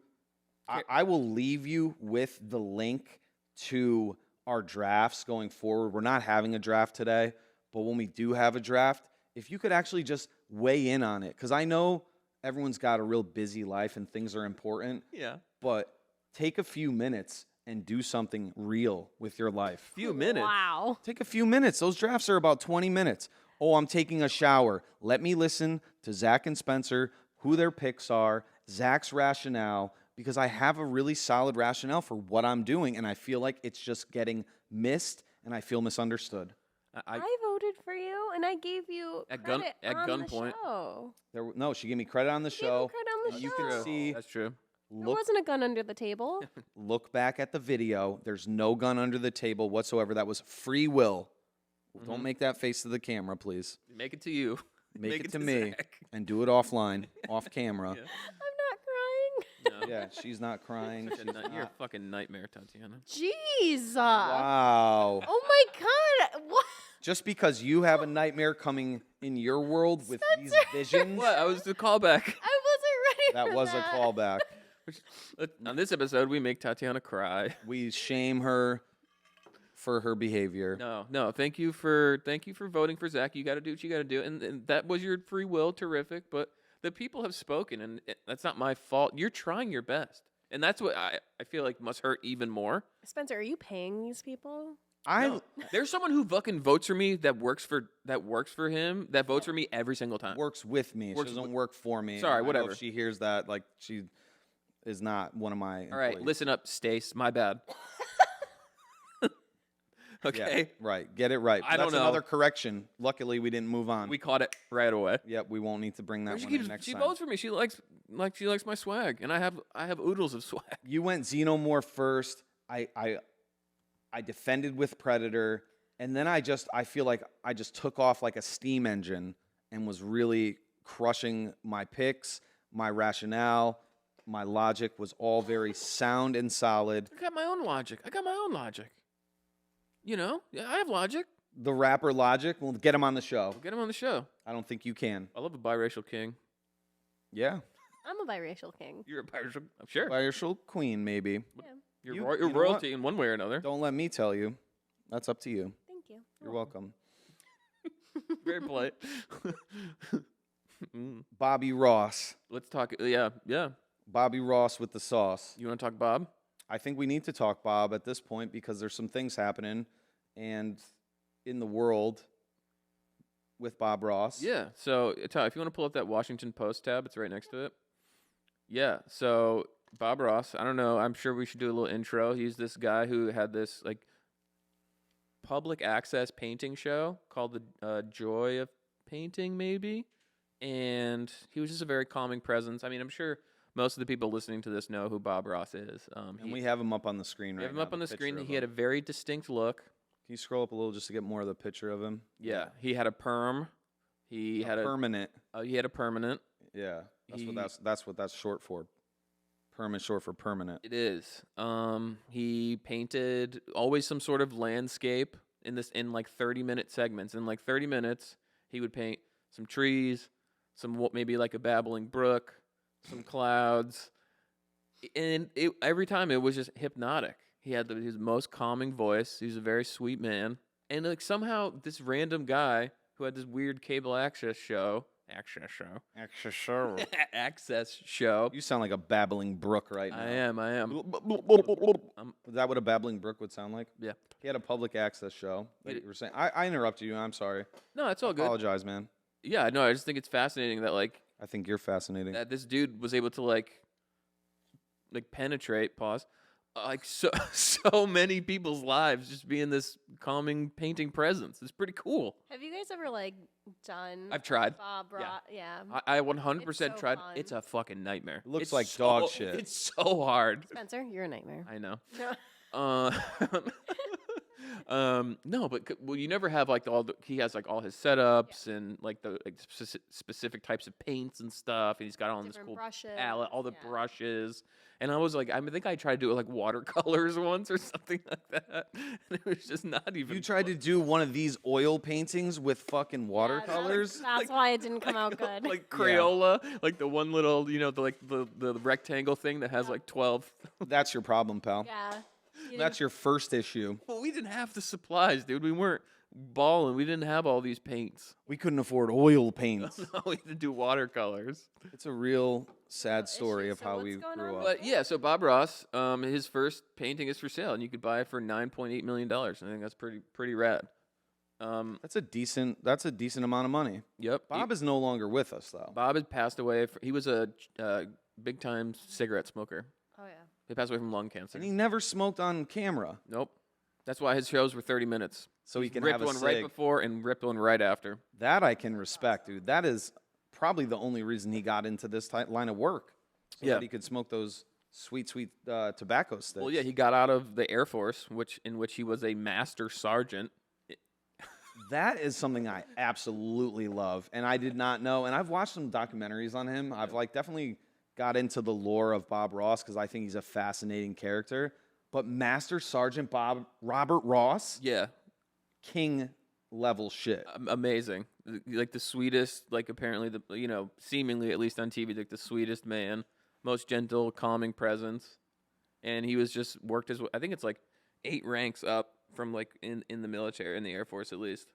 I will leave you with the link to our drafts going forward. We're not having a draft today, but when we do have a draft, if you could actually just weigh in on it, because I know everyone's got a real busy life and things are important, Yeah. but take a few minutes and do something real with your life. Few minutes. Wow. Take a few minutes. Those drafts are about 20 minutes. Oh, I'm taking a shower. Let me listen to Zach and Spencer, who their picks are, Zach's rationale, because I have a really solid rationale for what I'm doing, and I feel like it's just getting missed, and I feel misunderstood. I voted for you, and I gave you At credit on the gunpoint. show. No, she gave me credit on the Gave him show. credit on the You show. can see, That's true. There look, wasn't a gun under the table. look back at the video. There's no gun under the table whatsoever. That was free will. Don't make that face to the camera, please. Make it to you. Make it to me Zach. and do it offline, off camera. Yeah. I'm not crying. No. Yeah, she's not crying. Such a She's ni- You're a not. fucking nightmare, Tatiana. Jeez. Wow. Oh my God. What? Just because you have a nightmare coming in your world with these visions, What? I was the callback. I wasn't ready that for was that. a callback. On this episode, we make Tatiana cry. We shame her for her behavior. No. Thank you for voting for Zach. You got to do what you got to do, and that was your free will. Terrific, but the people have spoken, and that's not my fault. You're trying your best, and that's what I feel like must hurt even more. Spencer, are you paying these people? I There's someone who fucking votes for me that works for him that votes for me every single time. works with me. Works She doesn't with- work for me. Sorry, I know whatever. If she hears that, like she is not one of my. All right, employees. listen up, Stace. My bad. Yeah, Okay, right. Get it right. I don't That's know. another correction. Luckily, we didn't move on. we caught it right away. Yep, we won't need to bring that She one in next she time. votes for me. She likes my swag, and I have oodles of swag. You went Xenomorph first. I defended with Predator, and then I feel like I just took off like a steam engine and was really crushing my picks, my rationale, my logic was all very sound and solid. I got my own logic. You know, yeah, I have logic. The rapper Logic, we'll get him on the show. We'll get him on the show. I don't think you can. I love a biracial king. Yeah, I'm a biracial king. You're a biracial. I'm sure. biracial queen maybe. Yeah. You're, You- you're you know royalty in one way or another. Don't let me tell you. That's up to you. Thank you. You're welcome. Very polite. Bobby Ross. Let's talk. Yeah. Bobby Ross with the sauce. You want to talk Bob? I think we need to talk Bob at this point because there's some things happening and in the world with Bob Ross. Yeah. So, Ty, if you want to pull up that Washington Post tab, it's right next to it. Yeah. So, Bob Ross, I don't know. I'm sure we should do a little intro. He's this guy who had this like public access painting show called the Joy of Painting, maybe. And he was just a very calming presence. I mean, I'm sure most of the people listening to this know who Bob Ross is. And we have him up on the screen right now. We have him up on the screen. picture of He had a him. very distinct look. Can you scroll up a little just to get more of the picture of him? Yeah, he had a perm. He had a permanent. He had a permanent. Yeah, that's what that's short for. Perm is short for permanent. It is. He painted always some sort of landscape in like 30-minute segments. In like 30 minutes, he would paint some trees, maybe like a babbling brook, some clouds, and every time it was just hypnotic. He had his most calming voice. He was a very sweet man, and like somehow this random guy who had this weird cable access show. You sound like a babbling brook right now. I am. Is that what a babbling brook would sound like? Yeah. He had a public access show that you were saying. I interrupted you. I'm sorry. No, it's all good. Apologize, man. Yeah, no, I just think it's fascinating that like I think you're fascinating. that this dude was able to like penetrate like so many people's lives just being this calming painting presence. It's pretty cool. Have you guys ever like done? I've tried. Bob Ross. Yeah. I 100% It's so tried. fun. It's a fucking nightmare. It looks It's like so- dog shit. It's so hard. Spencer, you're a nightmare. I know. No. No, but you never have like he has like all his setups and like the specific types of paints and stuff, and he's got all this Different cool brushes, palette, all the yeah. brushes. And I was like, I think I tried to do it like watercolors once or something like that, and it was just not even. You tried to do one of these oil paintings with fucking watercolors? That's why it didn't come out good. like Crayola, like the one little, the rectangle thing that has like 12. That's your problem, pal. Yeah. That's your first issue. Well, we didn't have the supplies, dude. We weren't balling. We didn't have all these paints. We couldn't afford oil paints. No, we had to do watercolors. It's a real sad story of So how what's we going grew on up. But yeah, so Bob Ross, his first painting is for sale, and you could buy it for $9.8 million. I think that's pretty rad. That's a decent amount of money. Yep. Bob is no longer with us though. Bob had passed away. He was a big time cigarette smoker. Oh yeah. He passed away from lung cancer. And he never smoked on camera. Nope. That's why his shows were 30 minutes. So he can ripped have a one right cig. before and ripped one right after. That I can respect, dude. That is probably the only reason he got into this line of work. So Yeah. that he could smoke those sweet tobacco sticks. Well, yeah, he got out of the Air Force, in which he was a master sergeant. That is something I absolutely love, and I did not know. And I've watched some documentaries on him. I've definitely got into the lore of Bob Ross because I think he's a fascinating character. But Master Sergeant Robert Ross, Yeah, king level shit. amazing. Like the sweetest, like apparently seemingly at least on TV, like the sweetest man, most gentle, calming presence. And he was just worked his way. I think it's like 8 ranks up from like in the military, in the Air Force at least.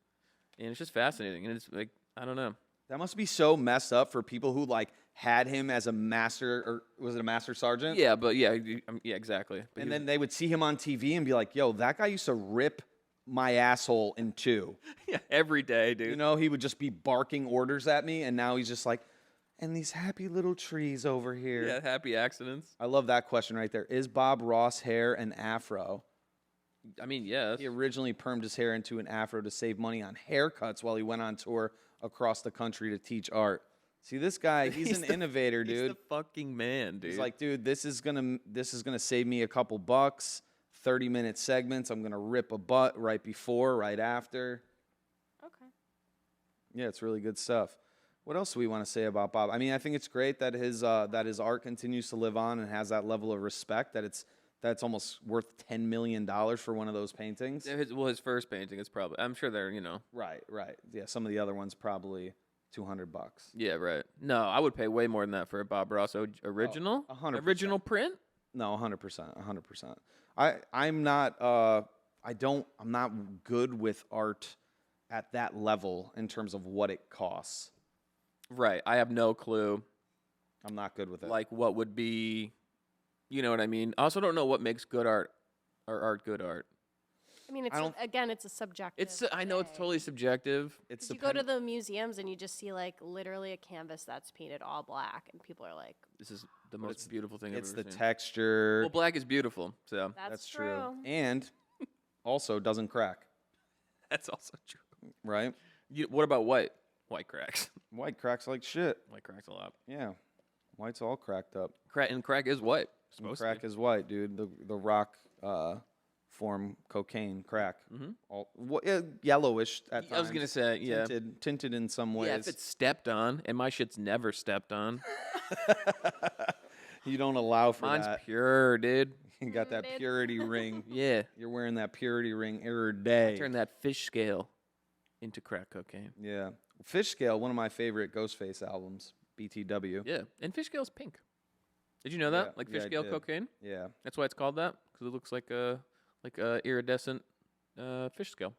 And it's just fascinating. And it's like, I don't know. That must be so messed up for people who had him as a master, or was it a master sergeant? Yeah, but yeah, exactly. But And then they would see him on TV and be like, "Yo, that guy used to rip my asshole in two." yeah, every day, dude. You know, he would just be barking orders at me, and now he's just like, "And these happy little trees over here." Yeah, happy accidents. I love that question right there. Is Bob Ross hair an afro? I mean, yes. He originally permed his hair into an afro to save money on haircuts while he went on tour across the country to teach art. See, this guy, he's an innovator, dude. He's the fucking man, dude. He's like, dude, this is gonna save me a couple bucks. 30-minute segments. I'm gonna rip a butt right before, right after. Okay. Yeah, it's really good stuff. What else do we want to say about Bob? I mean, I think it's great that his art continues to live on and has that level of respect. That's almost worth $10 million for one of those paintings. His first painting is probably. I'm sure they're, Right. Yeah, some of the other ones probably $200. Yeah, right. No, I would pay way more than that for a Bob Ross original. 100%. Original print. No, 100%. I'm not good with art at that level in terms of what it costs. Right. I have no clue. I'm not good with it. Like what would be, you know what I mean? I also don't know what makes good art or art good art. I mean, it's a subjective. I know it's totally subjective. It's You go to the museums and you just see like literally a canvas that's painted all black, and people are like, This is the most beautiful thing I've it's ever the seen. texture. Well, black is beautiful, so "That's true. And also doesn't crack, that's also true. right? What about white? White cracks. White cracks like shit. White cracks a lot. Yeah. White's all cracked up. Crack is white. And Supposed crack to is white, dude. The rock form cocaine crack. Yellowish at be. times. I was gonna say, yeah. Tinted in some ways. Yeah, if it's stepped on, and my shit's never stepped on. You don't allow for Mine's that. pure, dude. You got that purity ring. Yeah. You're wearing that purity ring every day. Turn that fish scale into crack cocaine. Yeah. Fish Scale, one of my favorite Ghostface albums, BTW. Yeah, and fish scale's pink. Did you know that? Yeah, Like yeah, fish I scale did. cocaine. Yeah. That's why it's called that, because it looks like a iridescent fish scale.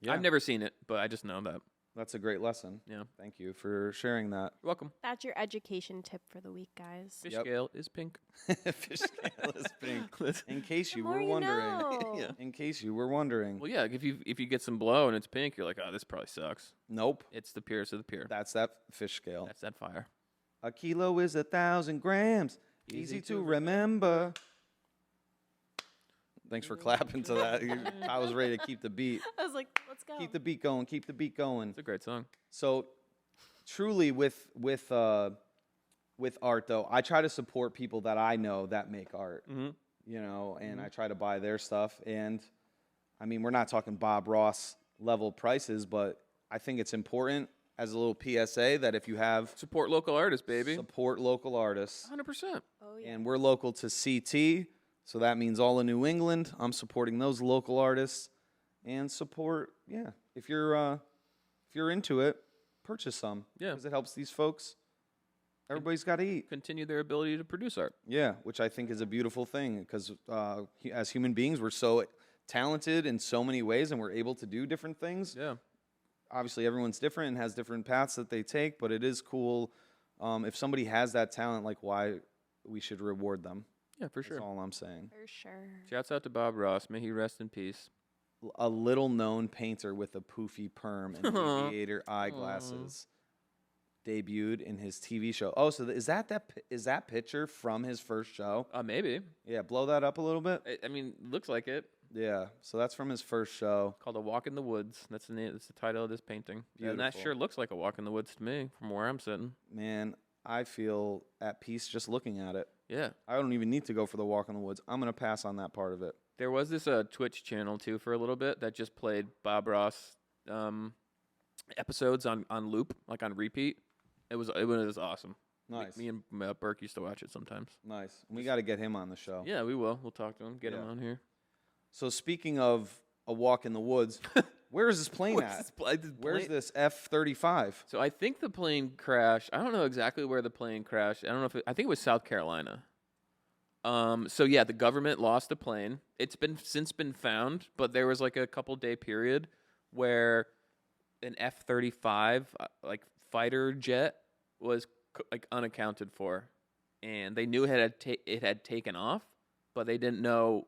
Yeah. I've never seen it, but I just know that. That's a great lesson. Yeah. Thank you for sharing that. You're welcome. that's your education tip for the week, guys." Fish Yep. scale is pink. Fish Scale is pink. In case you The were more you wondering. know. Yeah. In case you were wondering. Well, yeah. If you get some blow and it's pink, you're like, oh, this probably sucks. Nope. It's the purest of the pure. That's that Fish Scale. That's that fire. A kilo is 1,000 grams. Easy to remember. Thanks for clapping to that. I was ready to keep the beat. I was like, "Let's go." Keep the beat going. Keep the beat going. It's a great song. So, truly, with art though, I try to support people that I know that make art. Mm-hmm. You know, and I try to buy their stuff. And I mean, we're not talking Bob Ross level prices, but I think it's important as a little PSA that if you have Support local artists, baby. support local artists. 100%. Oh yeah. And we're local to CT, so that means all of New England. I'm supporting those local artists and support. Yeah, if you're into it, purchase some. Yeah. because it helps these folks. Everybody's got to eat. Continue their ability to produce art. Yeah, which I think is a beautiful thing because as human beings, we're so talented in so many ways, and we're able to do different things. Yeah. Obviously, everyone's different and has different paths that they take, but it is cool if somebody has that talent. Like, why we should reward them. Yeah, for sure. That's all I'm saying. For sure. Shouts out to Bob Ross. May he rest in peace. A little known painter with a poofy perm and aviator eyeglasses debuted in his TV show. Oh, so is that picture from his first show? Maybe. Yeah, blow that up a little bit. I mean, looks like it. Yeah, so that's from his first show. Called A Walk in the Woods. That's the name. That's the title of this painting. And that Beautiful. sure looks like a walk in the woods to me from where I'm sitting. Man, I feel at peace just looking at it. Yeah. I don't even need to go for the walk in the woods. I'm gonna pass on that part of it. There was this Twitch channel too for a little bit that just played Bob Ross episodes on loop, like on repeat. It was awesome. Nice, Me and Burke used to watch it sometimes. nice. We got to get him on the show. Yeah, we will. We'll talk to him. Get him Yeah. on here. So speaking of a walk in the woods, where is this plane at? Where's this F-35? So I think the plane crashed. I don't know exactly where the plane crashed. I don't know if I think it was South Carolina. So yeah, the government lost the plane. It's since been found, but there was like a couple day period where an F-35 like fighter jet was like unaccounted for, and they knew it had taken off, but they didn't know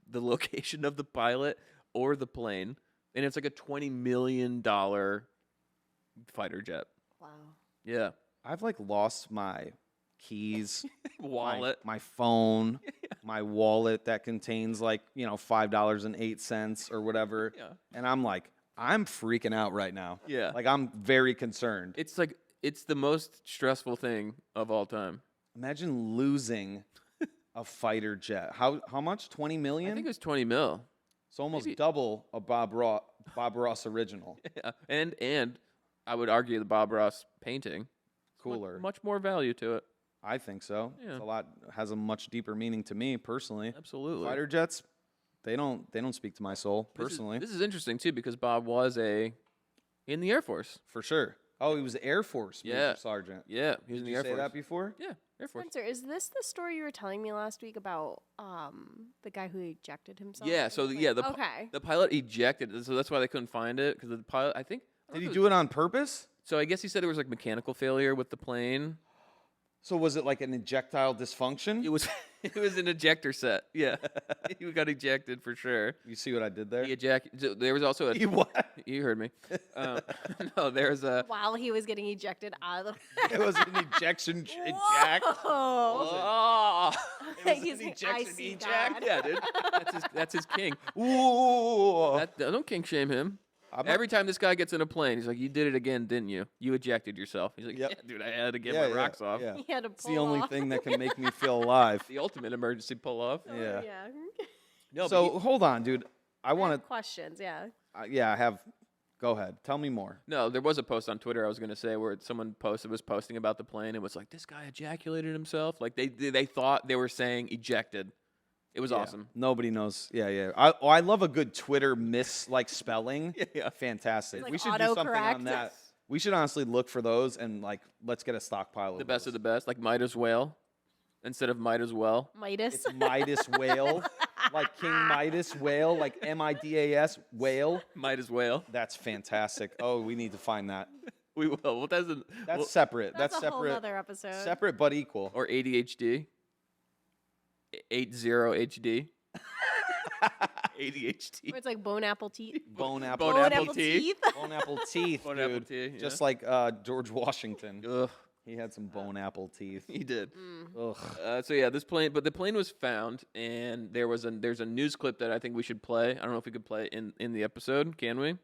the location of the pilot or the plane. And it's like a $20 million fighter jet. Wow. Yeah. I've like lost my keys, Wallet. my phone, my wallet that contains like, $5.08 or whatever. Yeah. And I'm like, I'm freaking out right now. Yeah. Like I'm very concerned. It's the most stressful thing of all time. Imagine losing a fighter jet. How much? 20 million? I think it was 20 mil. It's almost maybe. double a Bob Ross original. Yeah. And I would argue the Bob Ross painting Cooler. much more value to it. I think so. Yeah. It's has a much deeper meaning to me personally. Absolutely. Fighter jets, they don't speak to my soul personally. This is interesting too because Bob was in the Air Force. For sure. Oh, he was Air Force Major Yeah. Sergeant. Yeah, he was Did in the you Air say Force. that before? Yeah, Air Force. Spencer, is this the story you were telling me last week about the guy who ejected himself? Yeah. So the okay. the pilot ejected, so that's why they couldn't find it because the pilot. I don't Did he know. do it on purpose? So I guess he said there was like mechanical failure with the plane. So was it like an ejectile dysfunction? It was it was an ejector set. Yeah, he got ejected for sure. You see what I did there? He ejected. There was also a. You what? You heard me. No, there's a. While he was getting ejected out of the. It was an ejection eject. Whoa. Oh, He's an like, I ejection see eject? God. yeah, dude. That's his king. Ooh. Don't king shame him. I'm not- Every time this guy gets in a plane, he's like, "You did it again, didn't you? You ejected yourself." He's like, Yep. "Yeah, dude, I had to get Yeah, my yeah, rocks off." yeah. He had to It's pull the only off. thing that can make me feel alive. The ultimate emergency pull off. Oh, Yeah. yeah. No, So hold on, dude. I I want have questions, yeah. to. Yeah, I have. Go ahead. Tell me more. no, there was a post on Twitter I was gonna say where someone was posting about the plane. It was like this guy ejaculated himself. Like they thought they were saying ejected. It was Yeah. awesome. Nobody knows. Yeah, yeah. I love a good Twitter spelling. Yeah. Fantastic. Like we should do something autocorrect. on that. We should honestly look for those and like let's get a stockpile of The best those. of the best, like might as well, instead of might as well. Midas. It's Midas whale, like King Midas whale, like Midas whale. Might as well. That's fantastic. Oh, we need to find that. We will. Well, that's Separate. That's That's a whole separate. other episode. Separate but equal. or ADHD. 80 HD. ADHD. Where it's like bone apple teeth. Bone apple. Bone Bone apple apple teeth. teeth. Bone apple teeth, Bone dude. apple teeth, Just yeah. like George Washington. Ugh, He had some bone apple teeth. he did. Ugh. So yeah, this plane, but the plane was found, and there's a news clip that I think we should play. I don't know if we could play it in the episode. Can we?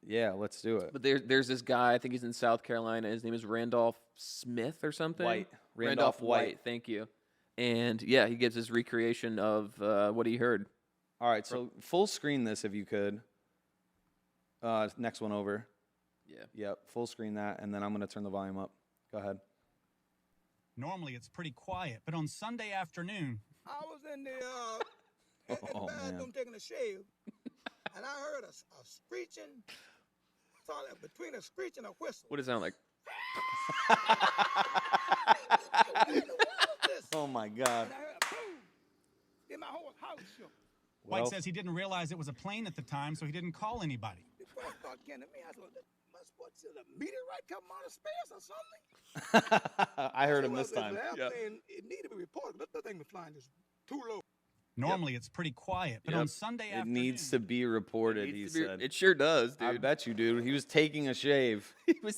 Yeah, let's do it. But there's this guy. I think he's in South Carolina. His name is Randolph Smith or something. White. Randolph Randolph White. Thank you. And yeah, he gives his recreation of what he heard. All right, so full screen this if you could. Next one over. Yeah. Yep, full screen that, and then I'm going to turn the volume up. Go ahead. Normally it's pretty quiet, but on Sunday afternoon, I was in the, Oh, man. taking a shave, and I heard a screeching, between a screech and a whistle. What does it sound like? Oh, my God. And I heard a boom. Then my whole house shook. White Well, says he didn't realize it was a plane at the time, so he didn't call anybody. The first thought came to me, I said, what's a meteorite coming out of space or something? I heard him Well, this time. The airplane, it needed to be reported, but that thing was flying just too low. Normally it's pretty quiet, but Yep. on Sunday It afternoon, needs to be reported, he said. It sure does, dude. I bet you, dude. He was taking a shave.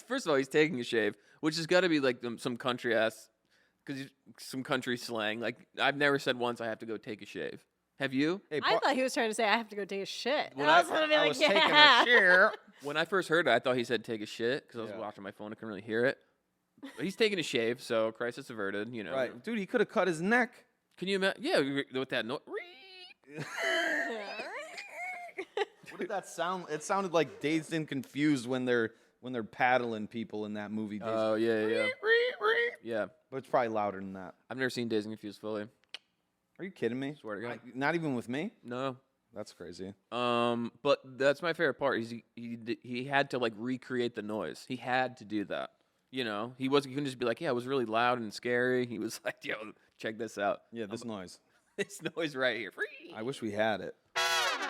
First of all, he's taking a shave, which has got to be like some country ass, because some country slang. Like I've never said once I have to go take a shave. Have you? Hey, I thought he was trying to say I have to go take a shit. When And I was gonna be I like, was yeah. taking a shit. When I first heard it, I thought he said take a shit because I was Yeah. watching my phone. I couldn't really hear it. But he's taking a shave, so crisis averted. You know, Right. Dude, he could have cut his neck. Can you imagine? Yeah, with that noise. What did that sound? It sounded like Dazed and Confused when they're paddling people in that movie. Dazed. Oh yeah. Yeah, But it's probably louder than that. I've never seen Dazed and Confused fully. Are you kidding me? Swear to God. Not even with me? No. That's crazy. But that's my favorite part. Is he had to like recreate the noise. He had to do that. You know, he couldn't just be like, yeah, it was really loud and scary. He was like, yo, check this out. Yeah, this noise. This noise right here. I wish we had it.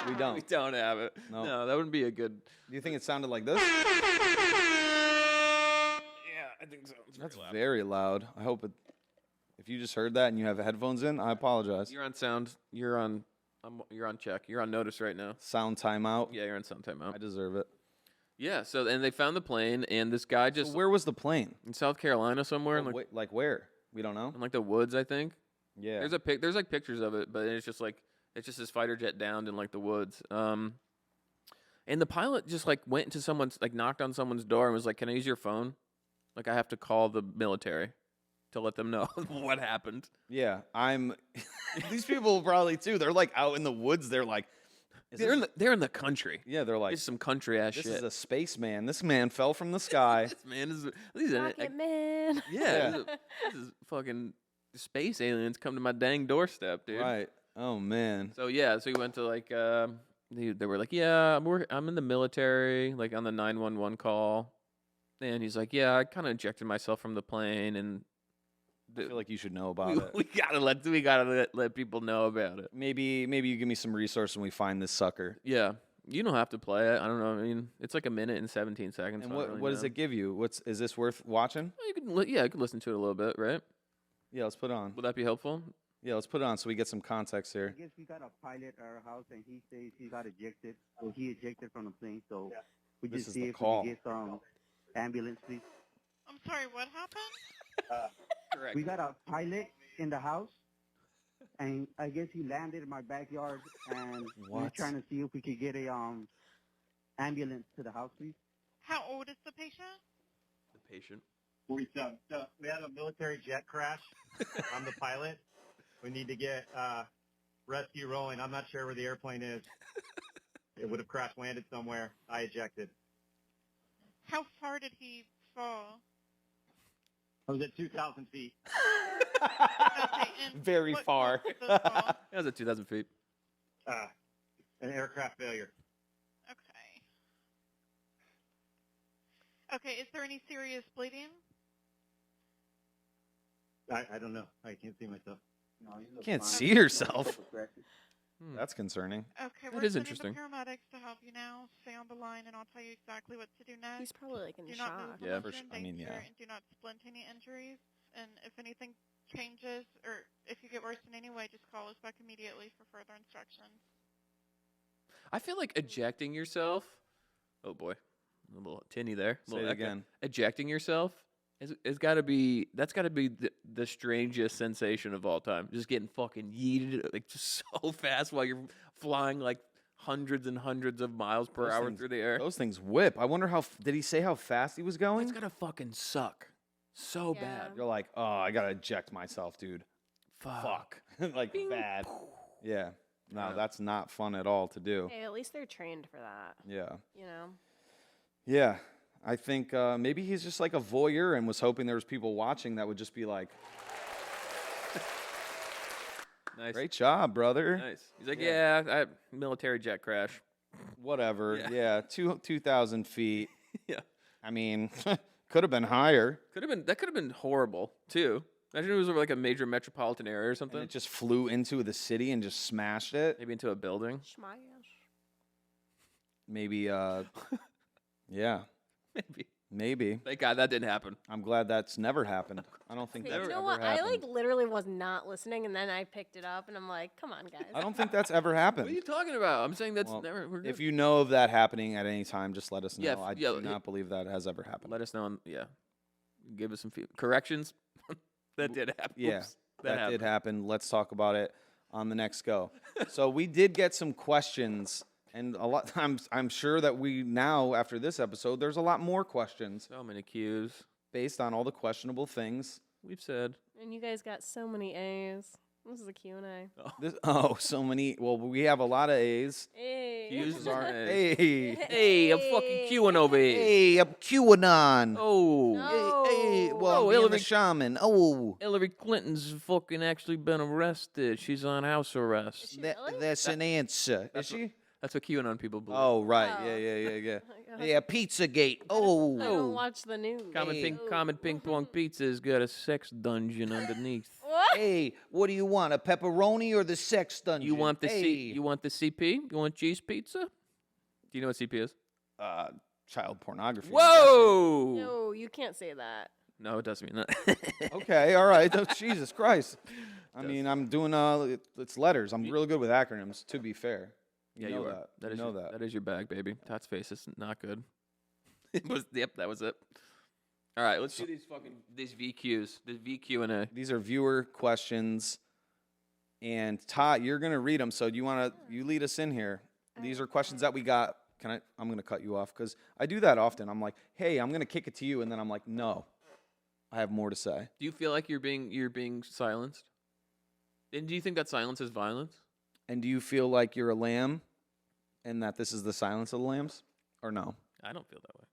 We We don't. don't have it. No. No, that wouldn't be a good. Do you think it sounded like this? Yeah, I think so. It's That's very loud. I hope it. If you just heard that and you have headphones in, I apologize. You're on sound. You're on check. You're on notice right now. Sound timeout. Yeah, you're on sound timeout. I deserve it. Yeah. So and they found the plane, and this guy just So where was the plane? in South Carolina somewhere, in Like where? We don't know. in like the woods, I think. Yeah. There's like pictures of it, but it's just this fighter jet downed in like the woods. And the pilot just like went into someone's like knocked on someone's door and was like, "Can I use your phone? Like I have to call the military to let them know what happened." Yeah, I'm. These people probably too. They're like out in the woods. They're like, They're in the country. yeah. They're like, It's some country ass this shit. is a spaceman. This man fell from the sky. This man is he's in it. Rocket Man. Yeah, this is fucking space aliens come to my dang doorstep, dude. Right. Oh man. So yeah, so he went to like they were like, yeah, I'm in the military, like on the 911 call, and he's like, yeah, I kind of ejected myself from the plane, and I feel like you should know about it. we gotta let people know about it. Maybe you give me some resource when we find this sucker. Yeah, you don't have to play it. I don't know. I mean, it's like a minute and 17 seconds. And so I don't really what does know. it give you? Is this worth watching? Well, you can I could listen to it a little bit, right? Yeah, let's put it on. Would that be helpful? Yeah, let's put it on so we get some context here. I guess we got a pilot at our house, and he says he got ejected. So he ejected from the plane. So we This just is see the if call. we can get some ambulance, please. I'm sorry, what happened? Correct. We got a pilot in the house, and I guess he landed in my backyard, and we're What? trying to see if we could get a ambulance to the house, please. How old is the patient? The patient. We had a military jet crash. I'm the pilot. We need to get rescue rolling. I'm not sure where the airplane is. It would have crash landed somewhere. I ejected. How far did he fall? I was at 2,000 feet. Okay, and Very what far. caused the fall? That was at 2,000 feet. An aircraft failure. Okay, is there any serious bleeding? I don't know. I can't see myself. No, you look Can't fine. see yourself. Scratches. That's concerning. Okay, That we're is sending interesting. the paramedics to help you now. Stay on the line, and I'll tell you exactly what to do next. He's probably like in Do shock. not move Yeah, unless for you're in sure. I mean, danger, yeah. and do not splint any injuries. And if anything changes, or if you get worse in any way, just call us back immediately for further instructions. I feel like ejecting yourself. Oh boy, a little tinny there. Say Little it echo. again. Ejecting yourself is got to be. That's got to be the strangest sensation of all time. Just getting fucking yeeted like just so fast while you're flying like hundreds and hundreds of miles per Those hour things- through the air. Those things whip. I wonder did he say how fast he was going? It's gotta fucking suck so Yeah. bad. You're like, oh, I gotta eject myself, dude. Fuck. Like Bing. bad. Yeah. No, Yeah. that's not fun at all to do. Hey, at least they're trained for that. Yeah. You know. Yeah. I think maybe he's just like a voyeur and was hoping there was people watching that would just be like, Nice. great job, brother. Nice. He's like, yeah, military jet crash. Whatever. Yeah. Yeah. 2,000 feet. Yeah. I mean, could have been higher. That could have been horrible too. Imagine it was over like a major metropolitan area or And something. it just flew into the city and just smashed it. Maybe into a building. Smash. Maybe, yeah, Maybe. maybe. Thank God that didn't happen. I'm glad that's never happened. I don't think Okay, that's you know ever what? happened. I like literally was not listening, and then I picked it up, and I'm like, "Come on, guys." I don't think that's ever What are happened. you talking about? I'm saying that's Well, never. We're If good. you know of that happening at any time, just let us know. Yeah, I yeah, do not believe that has ever happened. Let us know. Yeah. Give us some corrections. That did happen. Yeah, Oops, that did happen. Let's talk about it on the next go. So we did get some questions, and a lot. I'm sure that we now, after this episode, there's a lot more questions So many cues. based on all the questionable things. We've said. And you guys got so many A's. This is a Q&A. So many. Well, we have a lot of A's. Hey. Cues aren't A's. Hey, Hey, I'm fucking queuing over here. hey, I'm QAnon. Oh. No. Hey, well, Oh, being the Hillary- shaman. Oh, Hillary Clinton's fucking actually been arrested. She's on house arrest. Is she really? that's an answer. Is she? That's what QAnon people believe. Oh, right. Oh. Yeah. Oh my God. Yeah, Pizzagate. Oh. I don't watch the news. Common ping pong pizza's got a sex dungeon underneath. What? Hey, what do you want? A pepperoni or the sex dungeon? You want the hey. You want the CP? You want cheese pizza? Do you know what CP is? Child pornography. I'm Whoa! No, you can't say that. No, it doesn't mean that. guessing. Okay, all right. Oh, Jesus Christ. I mean, I'm doing it's letters. I'm really good with acronyms. To be fair, Yeah, know you are. that. That You is know your, that. That is your bag, baby. Tot's face is not good. It was. Yep, that was it. All right, let's do these VQs. This VQ and A. These are viewer questions, and Todd, you're gonna read them. So you lead us in here. These are questions that we got. I'm gonna cut you off because I do that often. I'm like, hey, I'm gonna kick it to you, and then I'm like, no, I have more to say. Do you feel like you're being silenced? And do you think that silence is violence? And do you feel like you're a lamb, and that this is the silence of the lambs, or no? I don't feel that way.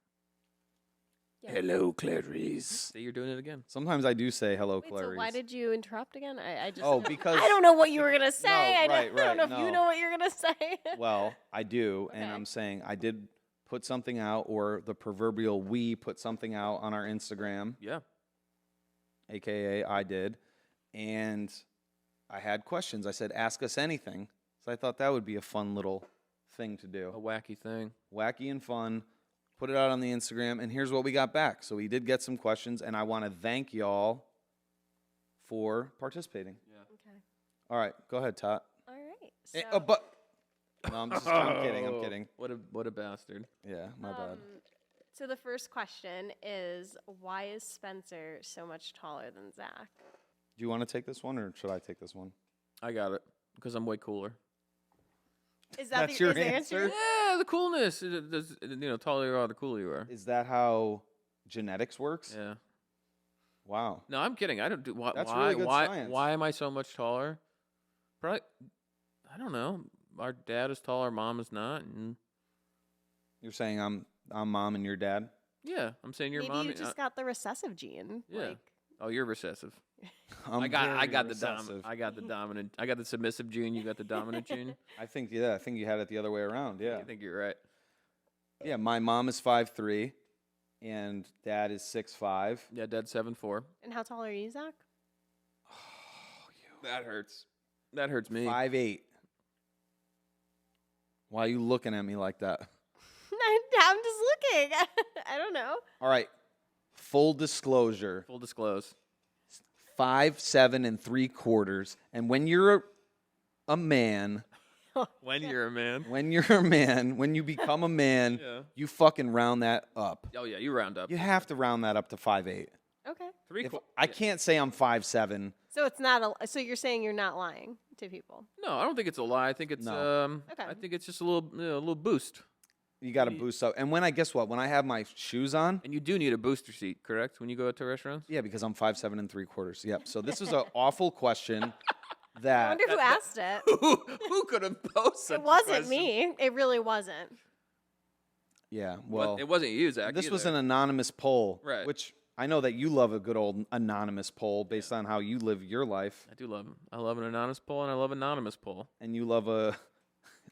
Yeah. Hello, Clarice. See, you're doing it again. Sometimes I do say hello, Wait, Clarice. so why did you interrupt again? I just. Oh, because I don't know what you were gonna say. I right, don't know right, if you no. know what you're gonna say. Well, I do, and Okay. I'm saying I did put something out, or the proverbial we put something out on our Instagram, Yeah. aka I did, and I had questions. I said, "Ask us anything." So I thought that would be a fun little thing to do. A wacky thing. Wacky and fun. Put it out on the Instagram, and here's what we got back. So we did get some questions, and I want to thank y'all for participating. Yeah. Okay. All right, go ahead, Tot. All right. So, But no, I'm kidding. I'm kidding. What a bastard. Yeah, my bad. So the first question is, why is Spencer so much taller than Zach? Do you want to take this one, or should I take this one? I got it because I'm way cooler. Is that That's the, your is the answer? Yeah, the coolness. Taller you are, the cooler you are. Is that how genetics works? Yeah. Wow. No, I'm kidding. I don't do. Why? That's really good science. Why am I so much taller? Probably. I don't know. Our dad is tall. Our mom is not. And You're saying I'm mom and your dad? yeah, I'm saying your Maybe mom. you just got the recessive gene. Yeah. Like, Oh, you're recessive. I'm I got the recessive. I got the dominant. I got the submissive gene. You got the dominant gene. I think you had it the other way around. Yeah. I think you're right. Yeah, my mom is 5'3", and dad is 6'5". Yeah, dad's 7'4". and how tall are you, Zach? That hurts. That hurts me. 5'8". Why are you looking at me like that? I'm just looking. I don't know. All right. Full disclosure. Full disclose. 5'7"3/4". And when you're a man, When you're a man. when you become a man, Yeah. you fucking round that up. Oh yeah, you round up. You have to round that up to 5'8". Okay. I can't say I'm 5'7". So it's not a. So you're saying you're not lying to people? No, I don't think it's a lie. I think it's No. Okay. I think it's just a little boost. You got to boost up. And when when I have my shoes on, And you do need a booster seat, correct? When you go out to restaurants? yeah, because I'm 5'7" 3/4". Yep. So this is an awful question. I That wonder who asked it. Who could have posed such It wasn't a question? me. It really wasn't. yeah. Well, Well, it wasn't you, Zach. this was either. an anonymous poll, Right. which I know that you love a good old anonymous poll based on how you live your life, I do love him. I love an anonymous poll and I love anonymous poll. and you love a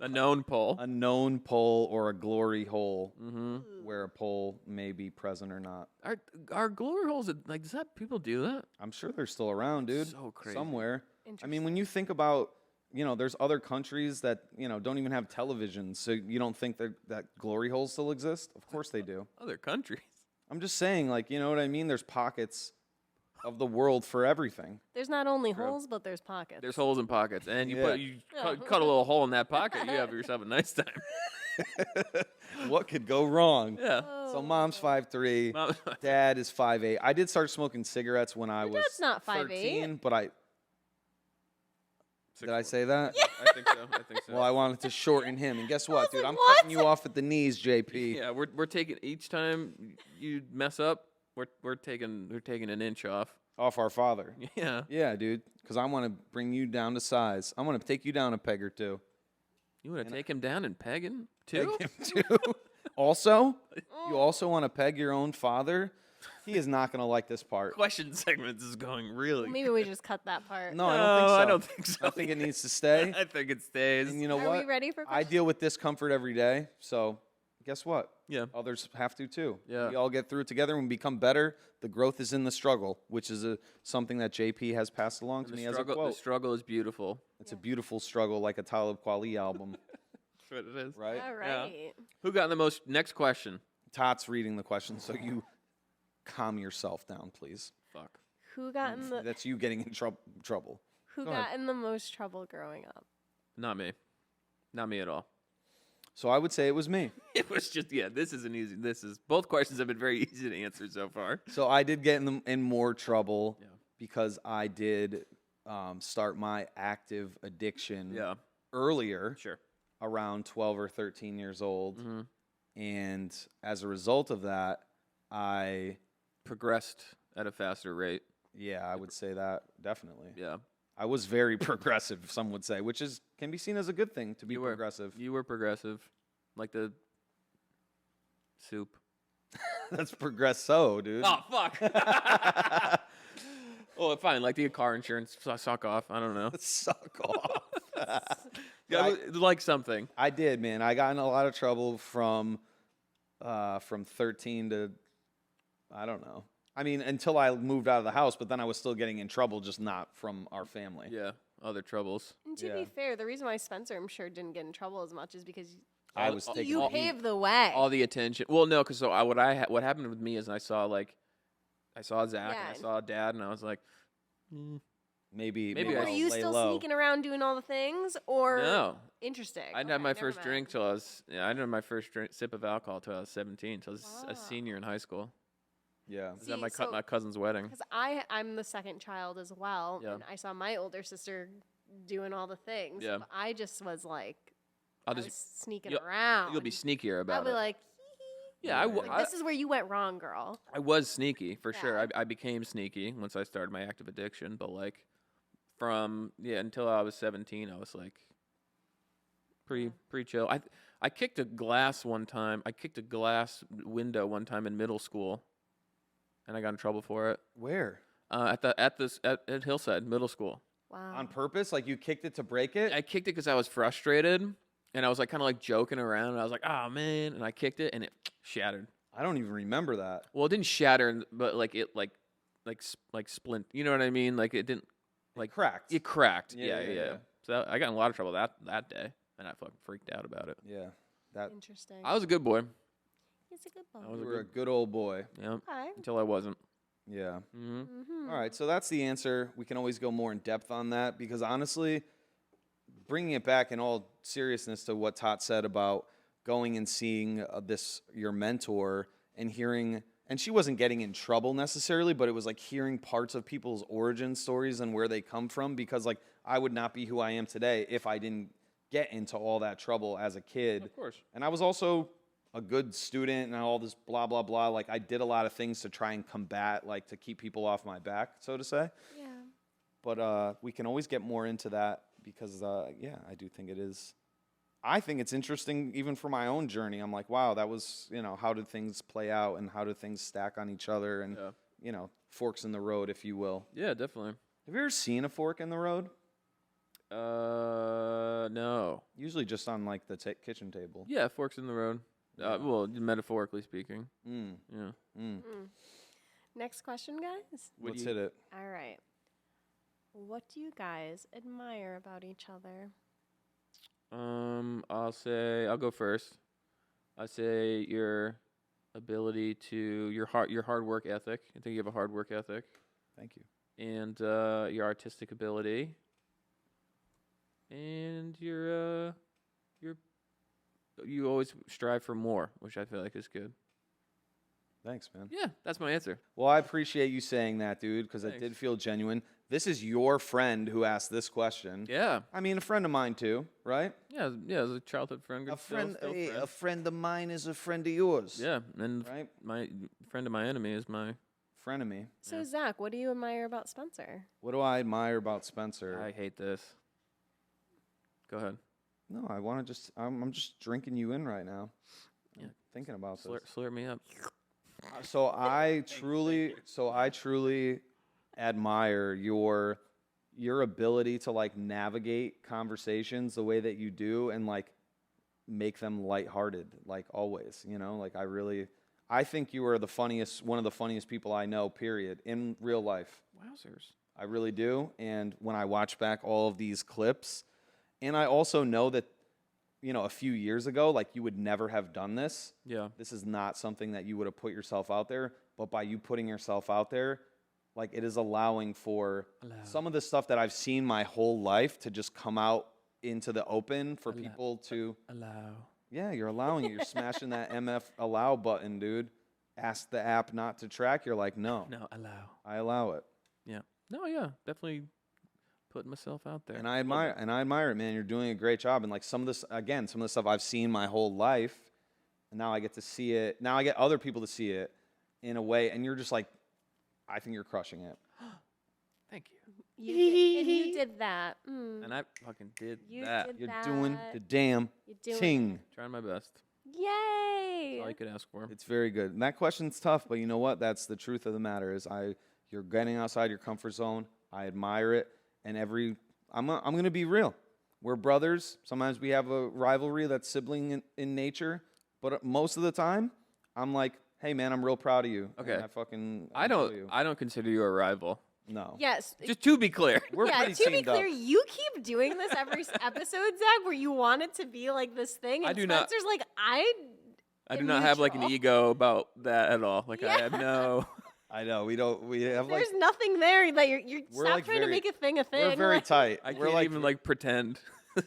known poll. known poll or a glory hole Mm-hmm. where a poll may be present or not. Are glory holes like? Does that people do that? I'm sure they're still around, dude. So crazy. Somewhere. I mean, when you think about, there's other countries that, don't even have television, so you don't think that glory holes still exist? Of course they do. Other countries. I'm just saying, like, you know what I mean? There's pockets of the world for everything. There's not only holes, but there's pockets. There's holes in pockets, and you Yeah. cut a little hole in that pocket. You have yourself a nice time. What could go wrong? Yeah. So mom's 5'3", dad is 5'8". I did start smoking cigarettes when I was dad's not 5'8". 13, but did I say that? I think so. I think so. Well, I wanted to shorten him, and guess what, dude? I'm what? cutting you off at the knees, JP. Yeah, we're taking each time you mess up, we're taking an inch off. Off our father. Yeah. Yeah, dude. Because I want to bring you down to size. I want to take you down a peg or two. You want to take him down and peg him too? Peg him too. Also, you also want to peg your own father. He is not going to like this part. Question segment is going really. Maybe we just cut that part. No, I don't think so. I don't think so. I think it needs to stay. I think it stays. And you know Are what? we ready for I questions? deal with discomfort every day, so guess what? Yeah. Others have to too. Yeah. We all get through it together and we become better. The growth is in the struggle, which is something that JP has passed along to me as a The quote. struggle is beautiful. It's a beautiful struggle, like a Talib Kweli album, That's what it is. right? All right. Who got the most? Next question. Tot's reading the question, so you calm yourself down, please. Fuck. Who got in the That's you getting in trouble. Who Go got ahead. in the most trouble growing up? Not me. Not me at all. So I would say it was me. It was just This is an easy. Both questions have been very easy to answer so far. So I did get in more trouble Yeah. because I did start my active addiction Yeah. earlier, Sure. around 12 or 13 years old. Mm-hmm. And as a result of that, I Progressed at a faster rate. I would say that definitely. Yeah. I was very progressive, some would say, which can be seen as a good thing to be You were. progressive. You were progressive, like the soup. That's progresso, dude. Oh fuck. Oh, fine. Like the car insurance. Suck off. I don't know. Suck off. Yeah, like something. I did, man. I got in a lot of trouble from 13 to, I don't know. I mean, until I moved out of the house, but then I was still getting in trouble, just not from our family. Yeah, other troubles. And to be fair, the reason why Spencer, I'm sure, didn't get in trouble as much is because I was taking you paved the way. All the attention. Well, no, because what happened with me is I saw Zach and I saw Dad, and I was like, maybe were you still sneaking around doing all the things, or no? Interesting. I didn't have my first drink till I was. Yeah, I didn't have my first sip of alcohol till I was 17. Till I was a senior in high school. Yeah, it was at my cousin's wedding. Because I'm the second child as well, and I saw my older sister doing all the things. Yeah. But I just was like, I was sneaking you'll, around. You'll be sneakier about I'll be it. like, yeah, this is where you went wrong, girl. I was sneaky for sure. I became sneaky once I started my active addiction. But like, until I was 17, I was like, pretty chill. I kicked a glass one time. I kicked a glass window one time in middle school, and I got in trouble for it. Where? At Hillside Middle School. Wow. On purpose? Like you kicked it to break it? I kicked it because I was frustrated, and I was like kind of like joking around, and I was like, "Oh man!" and I kicked it, and it shattered. I don't even remember that. Well, it didn't shatter, but like it like splint. You know what I mean? Like it didn't like cracked. It cracked. Yeah. So I got in a lot of trouble that day, and I fucking freaked out about it. Yeah. That interesting. I was a good boy. He's a good boy. You were a good old boy. Yeah. Okay. Until I wasn't. Yeah. Mm-hmm. All right, so that's the answer. We can always go more in depth on that because honestly, bringing it back in all seriousness to what Tot said about going and seeing your mentor and hearing, and she wasn't getting in trouble necessarily, but it was like hearing parts of people's origin stories and where they come from because like I would not be who I am today if I didn't get into all that trouble as a kid. Of course. And I was also a good student and all this blah, blah, blah. Like I did a lot of things to try and combat, like to keep people off my back, so to say. Yeah. But we can always get more into that because, I do think it is. I think it's interesting even for my own journey. I'm like, wow, that was, how did things play out and how did things stack on each other and, forks in the road, if you will. Yeah, definitely. Have you ever seen a fork in the road? No. Usually just on like the kitchen table. Yeah, forks in the road. Well, metaphorically speaking. Yeah. Next question, guys. Let's hit it. All right. What do you guys admire about each other? I'll go first. I'll say your ability your hard work ethic. I think you have a hard work ethic. Thank you. And your artistic ability. And you always strive for more, which I feel like is good. Thanks, man. Yeah, that's my answer. Well, I appreciate you saying that, dude, because it did feel genuine. This is your friend who asked this question. Yeah. I mean, a friend of mine too, right? Yeah, as a childhood friend. A friend of mine is a friend of yours. Yeah, and right? My friend of my enemy is my frenemy. So, Zach, what do you admire about Spencer? What do I admire about Spencer? I hate this. Go ahead. No, I want to I'm just drinking you in right now. Yeah. I'm thinking about this. Slurp me up. So I truly admire your ability to like navigate conversations the way that you do and like make them lighthearted, like always, like I think you are one of the funniest people I know, period, in real life. Wowzers. I really do. And when I watch back all of these clips, and I also know that, a few years ago, like you would never have done this. Yeah. This is not something that you would have put yourself out there. But by you putting yourself out there, like it is allowing for some of the stuff that I've seen my whole life to just come out into the open for people to allow. Yeah, you're allowing it. You're smashing that MF allow button, dude. Ask the app not to track. You're like, no. No, allow. I allow it. Yeah. No, yeah. Definitely putting myself out there. And I admire it, man. You're doing a great job. And like some of the stuff I've seen my whole life, and now I get to see it. Now I get other people to see it in a way, and you're just like, I think you're crushing it. Thank you. You did that. And I fucking did You that. did You're that. doing the damn thing. Trying my best. Yay! That's all you could ask for. It's very good. And that question's tough, but you know what? That's the truth of the matter. You're getting outside your comfort zone. I admire it. And I'm going to be real. We're brothers. Sometimes we have a rivalry that's sibling in nature. But most of the time, I'm like, hey man, I'm real proud of you. Okay. And I fucking I enjoy you. don't consider you a rival. No. Yes. Just to be clear. We're yeah, pretty to be teamed clear, up. you keep doing this every episode, Zach, where you want it to be like this thing. And I do not- Spencer's like, I do not have like an neutral. ego about that at all. Like I Yeah. have no. I know we have like There's nothing there that you're We're, stop like, trying to very- make a thing a thing. we're very like- tight. I we're can't like even like pretend.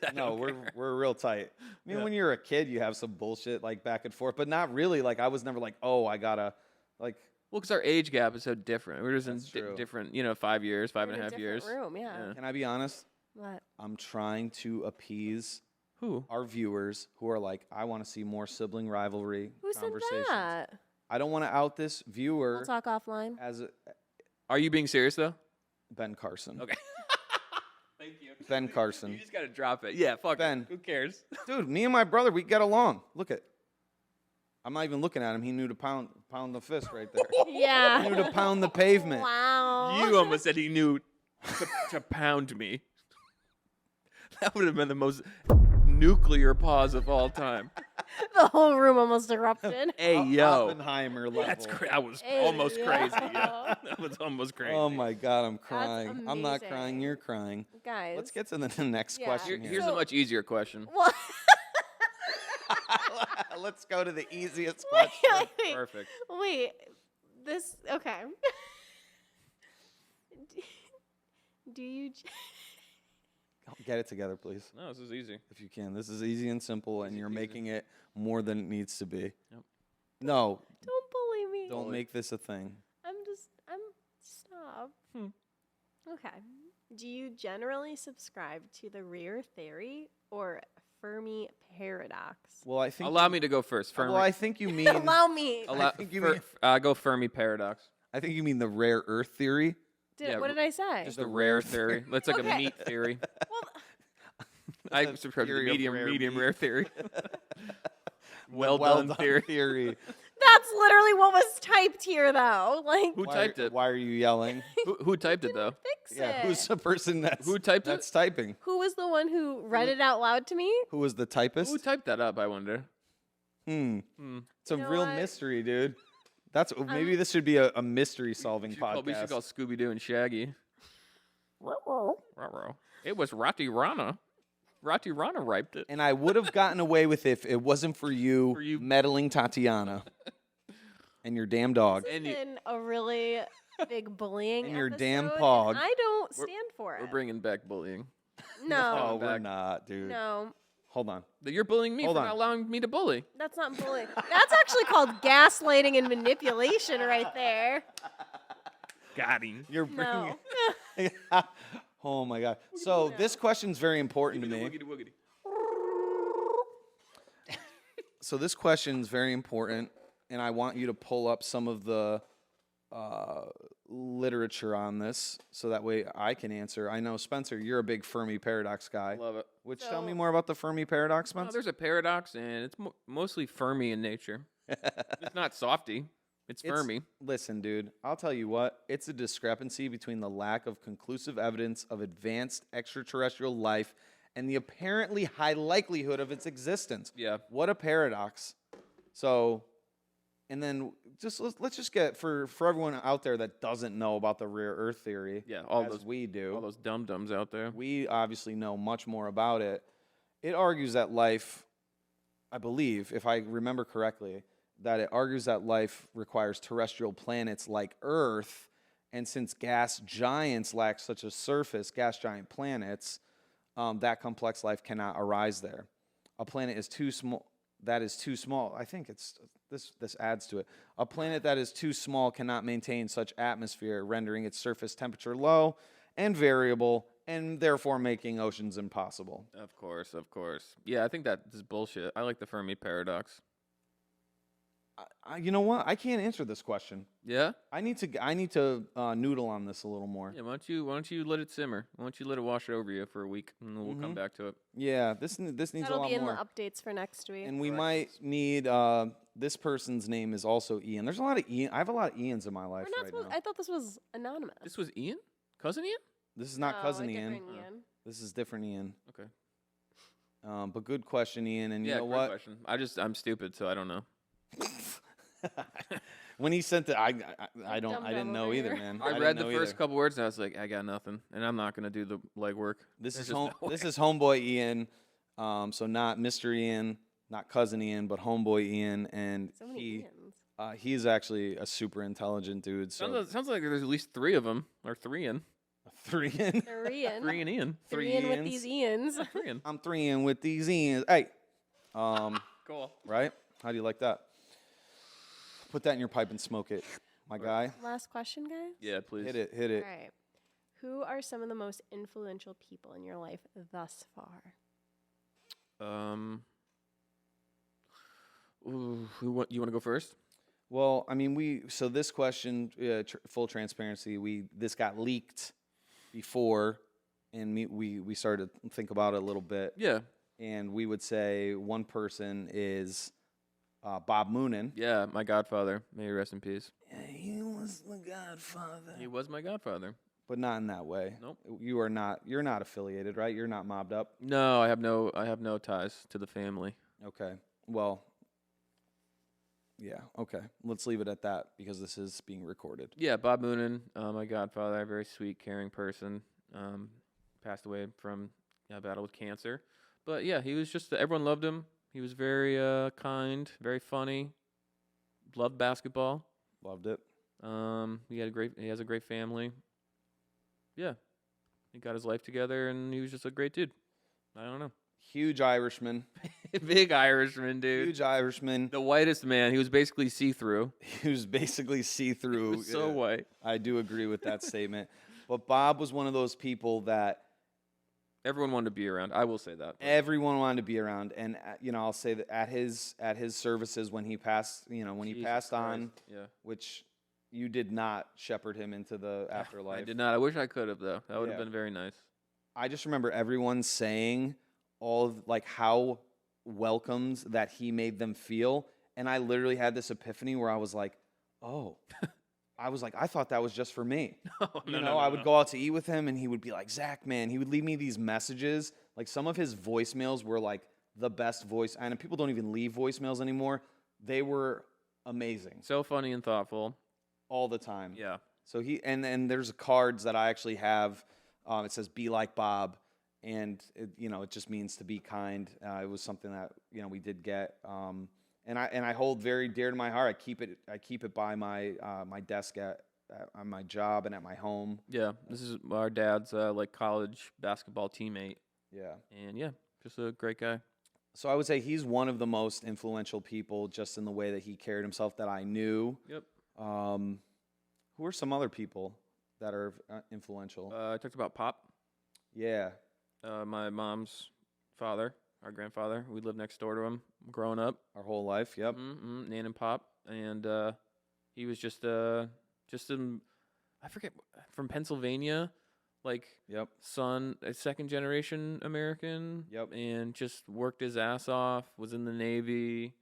I no, don't we're real tight. I mean, Yeah. when you're a kid, you have some bullshit like back and forth, but not really. Like I was never like, oh, I gotta like. Well, because our age gap is so different. We're just in That's true. different, 5 years, We're five in and a a half years. different room, yeah. Can I be honest? What? I'm trying to appease Who? our viewers who are like, I want to see more sibling rivalry Who said conversations. that? I don't want to out this viewer We'll talk offline. as Are you being serious though? Ben Carson. Okay. Thank you. Ben Carson. You just gotta drop it. Yeah, fuck Ben. it. Who cares? Dude, me and my brother, we get along. Look at. I'm not even looking at him. He knew to pound the fist right there. Yeah. He knew to pound the pavement. Wow. You almost said he knew to pound me. That would have been the most nuclear pause of all time. The whole room almost erupted. Hey yo, Oppenheimer level. that's that was Hey, almost yo. crazy. Yeah, that was almost crazy. Oh my God, I'm crying. I'm not amazing. crying. You're crying. Guys. Let's get to the next Yeah. question. Here's Here. a much easier question. What? Let's go to the easiest Wait, question. wait, Perfect. wait. This okay. Do you? Get it together, please. No, this is easy. If you can. This is easy and simple, and you're peasy. making it more than it needs to be. Yep. No, Don't bully me. don't make this a thing. Stop. Okay. Do you generally subscribe to the rear theory or Fermi paradox? Well, I think. Allow me to go first. Fermi. Well, I think you mean. Allow me. I think you mean. Go Fermi paradox. I think you mean the rare Earth theory. yeah, What did I say? Just the rare theory. That's like a Okay. meat theory. Well, I subscribe to the theory of medium rare meat. rare theory. well Well done theory. theory. that's literally what was typed here, though. Like, Who Why- typed it? Why are you yelling? Who typed it though? fix Yeah, it. who's the person Who typed that's it? typing? Who was the one who read it out loud to me? Who was the typist? Who typed that up? I wonder. It's a You know real what? mystery, dude. That's maybe this should be a mystery solving We podcast. should call Scooby Doo and Shaggy. Ruh-roh. It was Rati Rana. Rati Rana raped it. And I would have gotten away with it if it wasn't for you, For you- meddling Tatiana and your damn dog. This And has you- been a really big bullying And your damn episode, pog. and I don't stand for it. We're bringing back bullying. Oh, no, we're not, dude. no, Hold on. You're bullying me Hold for on. not allowing me to bully. that's not bullying. That's actually called gaslighting and manipulation right there. Got him. You're No. bringing. Oh my God. So this question's very important to me. Woogity woogity. So this question's very important, and I want you to pull up some of the literature on this, so that way I can answer. I know, Spencer, you're a big Fermi paradox guy. Love it. Which tell me So- more about the Fermi paradox, Well, Spencer. there's a paradox, and it's mostly Fermi in nature. It's not softy. It's Fermi. Listen, dude, I'll tell you what. It's a discrepancy between the lack of conclusive evidence of advanced extraterrestrial life and the apparently high likelihood of its existence. Yeah. What a paradox. So, and then let's just get for everyone out there that doesn't know about the rare Earth theory. Yeah, all as those we do. All those dum-dums out there. We obviously know much more about it. It argues that life, I believe, if I remember correctly, that it argues that life requires terrestrial planets like Earth, and since gas giants lack such a surface, gas giant planets, that complex life cannot arise there. A planet is too small. That is too small. I think it's this adds to it. A planet that is too small cannot maintain such atmosphere, rendering its surface temperature low and variable, and therefore making oceans impossible. Of course, of course. Yeah, I think that is bullshit. I like the Fermi paradox. You know what? I can't answer this question. Yeah? I need to noodle on this a little more. Yeah, why don't you let it simmer? Why don't you let it wash over you for a week, and then we'll come back to it. Yeah, this needs That'll a lot be in more. the updates for next week. And we might need this person's name is also Ian. There's a lot of Ian. I have a lot of Ians in my life We're not right supposed. now. I thought this was anonymous. This was Ian? Cousin Ian? This is not No, cousin a Ian. different Ian. This is different Ian. Okay. But good question, Ian. And Yeah, you know great what? question. I'm stupid, so I don't know. When he sent it, I didn't know either, man. I didn't read the know first either. couple words and I was like, I got nothing, and I'm not gonna do the legwork. This There's is just no this way. is homeboy Ian, so not Mr. Ian, not cousin Ian, but homeboy Ian, and So many Ians. he's actually a super intelligent dude. So Sounds like there's at least 3 of them, or 3 in. 3 in. They're Ian. 3 in Ian. 3 in with these Ians. 3 in. I'm 3 in with these Ians. Hey, Cool. right? How do you like that? Put that in your pipe and smoke it, my guy. Last question, guys. Yeah, please. Hit it. All right. Who are some of the most influential people in your life thus far? You want to go first? Well, I mean, so this question, full transparency, this got leaked before, and we started to think about it a little bit. Yeah. And we would say one person is Bob Moonen. Yeah, my godfather. May he rest in peace. Yeah, he was the godfather. He was my godfather. But not in that way. Nope. You're not affiliated, right? You're not mobbed up. No, I have no ties to the family. Okay. Well, yeah, okay. Let's leave it at that because this is being recorded. Yeah, Bob Moonen, my godfather, a very sweet, caring person. Passed away from a battle with cancer. But yeah, he was just, everyone loved him. He was very kind, very funny. Loved basketball. Loved it. He has a great family. Yeah. He got his life together and he was just a great dude. I don't know. Huge Irishman. Big Irishman, dude. Huge Irishman. The whitest man. He was basically see-through. He was basically see-through. He was so white. I do agree with that statement. But Bob was one of those people that everyone wanted to be around. I will say that. Everyone wanted to be around, and I'll say that at his services when he passed, when he passed on, yeah. Which you did not shepherd him into the afterlife. I did not. I wish I could have though. That would have been very nice. I just remember everyone saying all of how welcomed that he made them feel, and I literally had this epiphany where I was like, oh. I thought that was just for me. No, I would go out to eat with him, and he would be like, Zach, man, he would leave me these messages. Like, some of his voicemails were, like, the best voice. And people don't even leave voicemails anymore. They were amazing. So funny and thoughtful. All the time. Yeah. So and there's cards that I actually have. It says, be like Bob. And, it just means to be kind. It was something that, we did get. And I hold very dear to my heart. I keep it by my my desk on my job and at my home. Yeah, this is our dad's college basketball teammate. Yeah, and yeah, just a great guy. So I would say he's one of the most influential people, just in the way that he carried himself that I knew. Yep. Who are some other people that are influential? I talked about Pop. Yeah. My mom's father. Our grandfather, we lived next door to him growing up. Our whole life, yep. Nan and Pop. And he was just I forget, from Pennsylvania, son, a second generation American. Yep. And just worked his ass off, was in the Navy,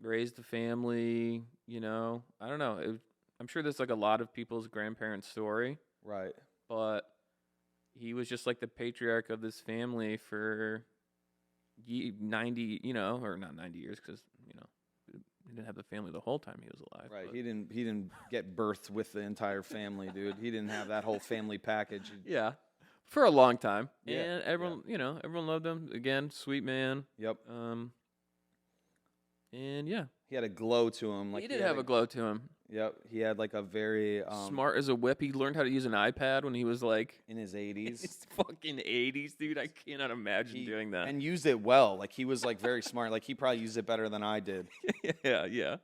raised a family, I don't know. I'm sure that's a lot of people's grandparents' story. Right. But he was just the patriarch of this family for 90, or not 90 years, because he didn't have the family the whole time he was alive. Right. He didn't get birthed with the entire family, dude. He didn't have that whole family package. Yeah, for a long time. Yeah. And everyone, everyone loved him. Again, sweet man. Yep. And yeah, he had a glow to him. He did have a glow to him. Yep, he had a very smart as a whip. He learned how to use an iPad when he was in his 80s. In his fucking 80s, dude. I cannot imagine doing that. And used it well. He was very smart. He probably used it better than I did. Yeah.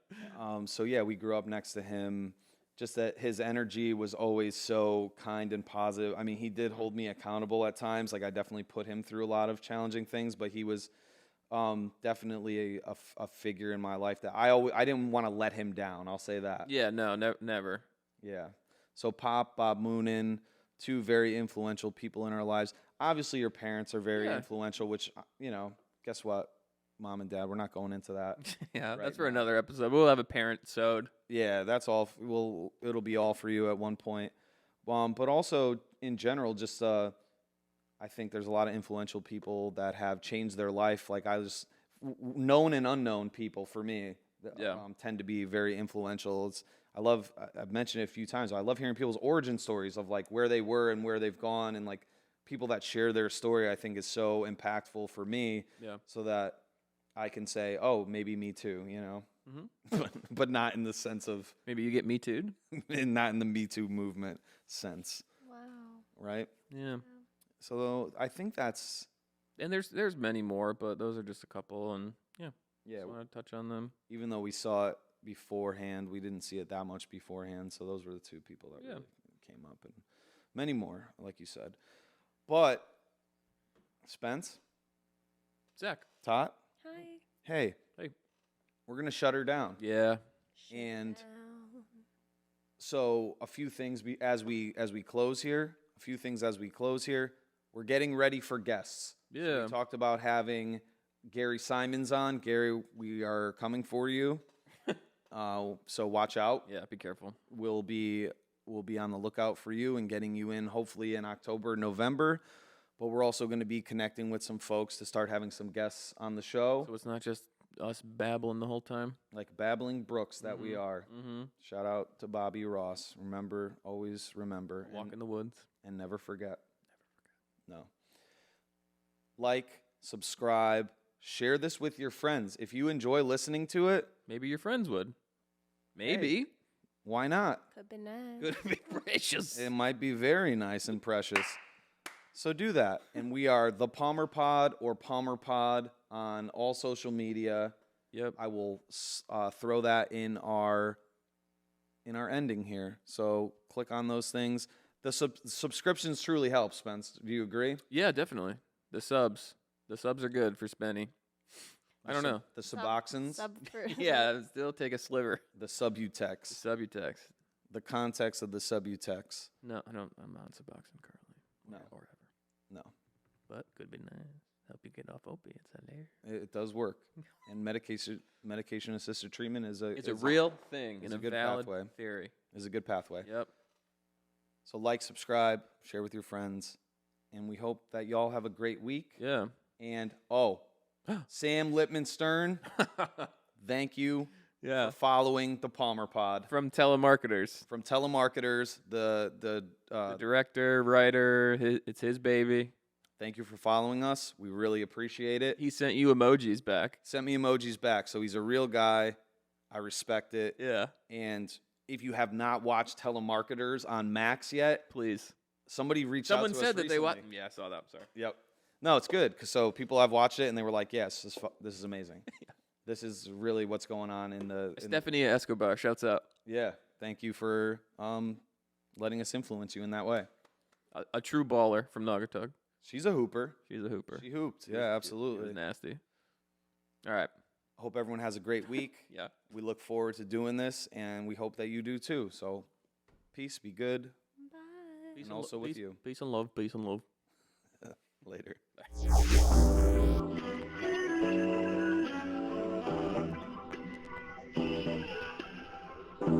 So yeah, we grew up next to him. Just that his energy was always so kind and positive. I mean, he did hold me accountable at times. I definitely put him through a lot of challenging things, but he was definitely a figure in my life that I didn't want to let him down. I'll say that. Yeah, no, never. Yeah. So Bob Moonen, two very influential people in our lives. Obviously, your parents are very influential, which, guess what? Mom and Dad, we're not going into that. Yeah, right, that's for another episode. We'll have a parent-sode. Yeah, that's all. It'll be all for you at one point. But also, in general, just I think there's a lot of influential people that have changed their life. Known and unknown people for me tend to be very influential. I've mentioned it a few times. I love hearing people's origin stories of like where they were and where they've gone, and like people that share their story. I think is so impactful for me. Yeah. So that I can say, oh, maybe me too. You know. but not in the sense of maybe you get Me Too'd, and not in the Me Too movement sense. Wow. Right? Yeah. So I think that's. And there's many more, but those are just a couple, and yeah, just want to touch on them. Even though we saw it beforehand, we didn't see it that much beforehand. So those were the two people that really came up, and many more, like you said. But Spence, Zach, Tot, Hi. hey. We're gonna shut her down. Yeah. And so a few things as we close here. We're getting ready for guests. Yeah. So we talked about having Gary Simons on. Gary, we are coming for you. So watch out. Yeah, be careful. We'll be on the lookout for you and getting you in hopefully in October, November. But we're also going to be connecting with some folks to start having some guests on the show. So it's not just us babbling the whole time, like babbling brooks that we are. Mm-hmm. Shout out to Bobby Ross. Remember, always remember. Walk in the woods. And never forget. No. Like, subscribe, share this with your friends. If you enjoy listening to it, maybe your friends would. Maybe. Hey, why not? Could be nice. Could be precious. It might be very nice and precious. So do that. And we are the Palmer Pod or Palmer Pod on all social media. Yep. I will throw that in our ending here. So click on those things. The subscriptions truly help, Spence. Do you agree? Yeah, definitely. The subs are good for Spenny. I don't know. The Suboxons? Yeah, still take a sliver. The Subutex. Subutex. The context of the Subutex. No, I'm not Suboxone currently. No. Or ever. No. But could be nice. Help you get off opiates. It does work. And medication-assisted treatment is a real thing. It's and a good valid pathway. Theory. Is a good pathway. Yep. So like, subscribe, share with your friends, and we hope that y'all have a great week. Yeah. And Sam Lippman Stern, thank you for following the Palmer Pod. From telemarketers. The director, writer, it's his baby. Thank you for following us. We really appreciate it. He sent you emojis back. Sent me emojis back, so he's a real guy. I respect it. Yeah. And if you have not watched Telemarketers on Max yet, please. Somebody reached out to us Someone said that they recently. watched. Yeah, I saw that. I'm sorry. Yep. No, it's good because so people have watched it and they were like, "Yes, this is amazing. This is really what's going on in the." Stephanie Escobar, shouts out. Yeah, thank you for letting us influence you in that way. A true baller from Naugatuck. She's a hooper. She hooped. Yeah, absolutely. It was nasty. All right. Hope everyone has a great week. Yeah. We look forward to doing this, and we hope that you do too. So, peace, be good. Bye. And also with you. Peace and love. Peace and love. Later. Bye.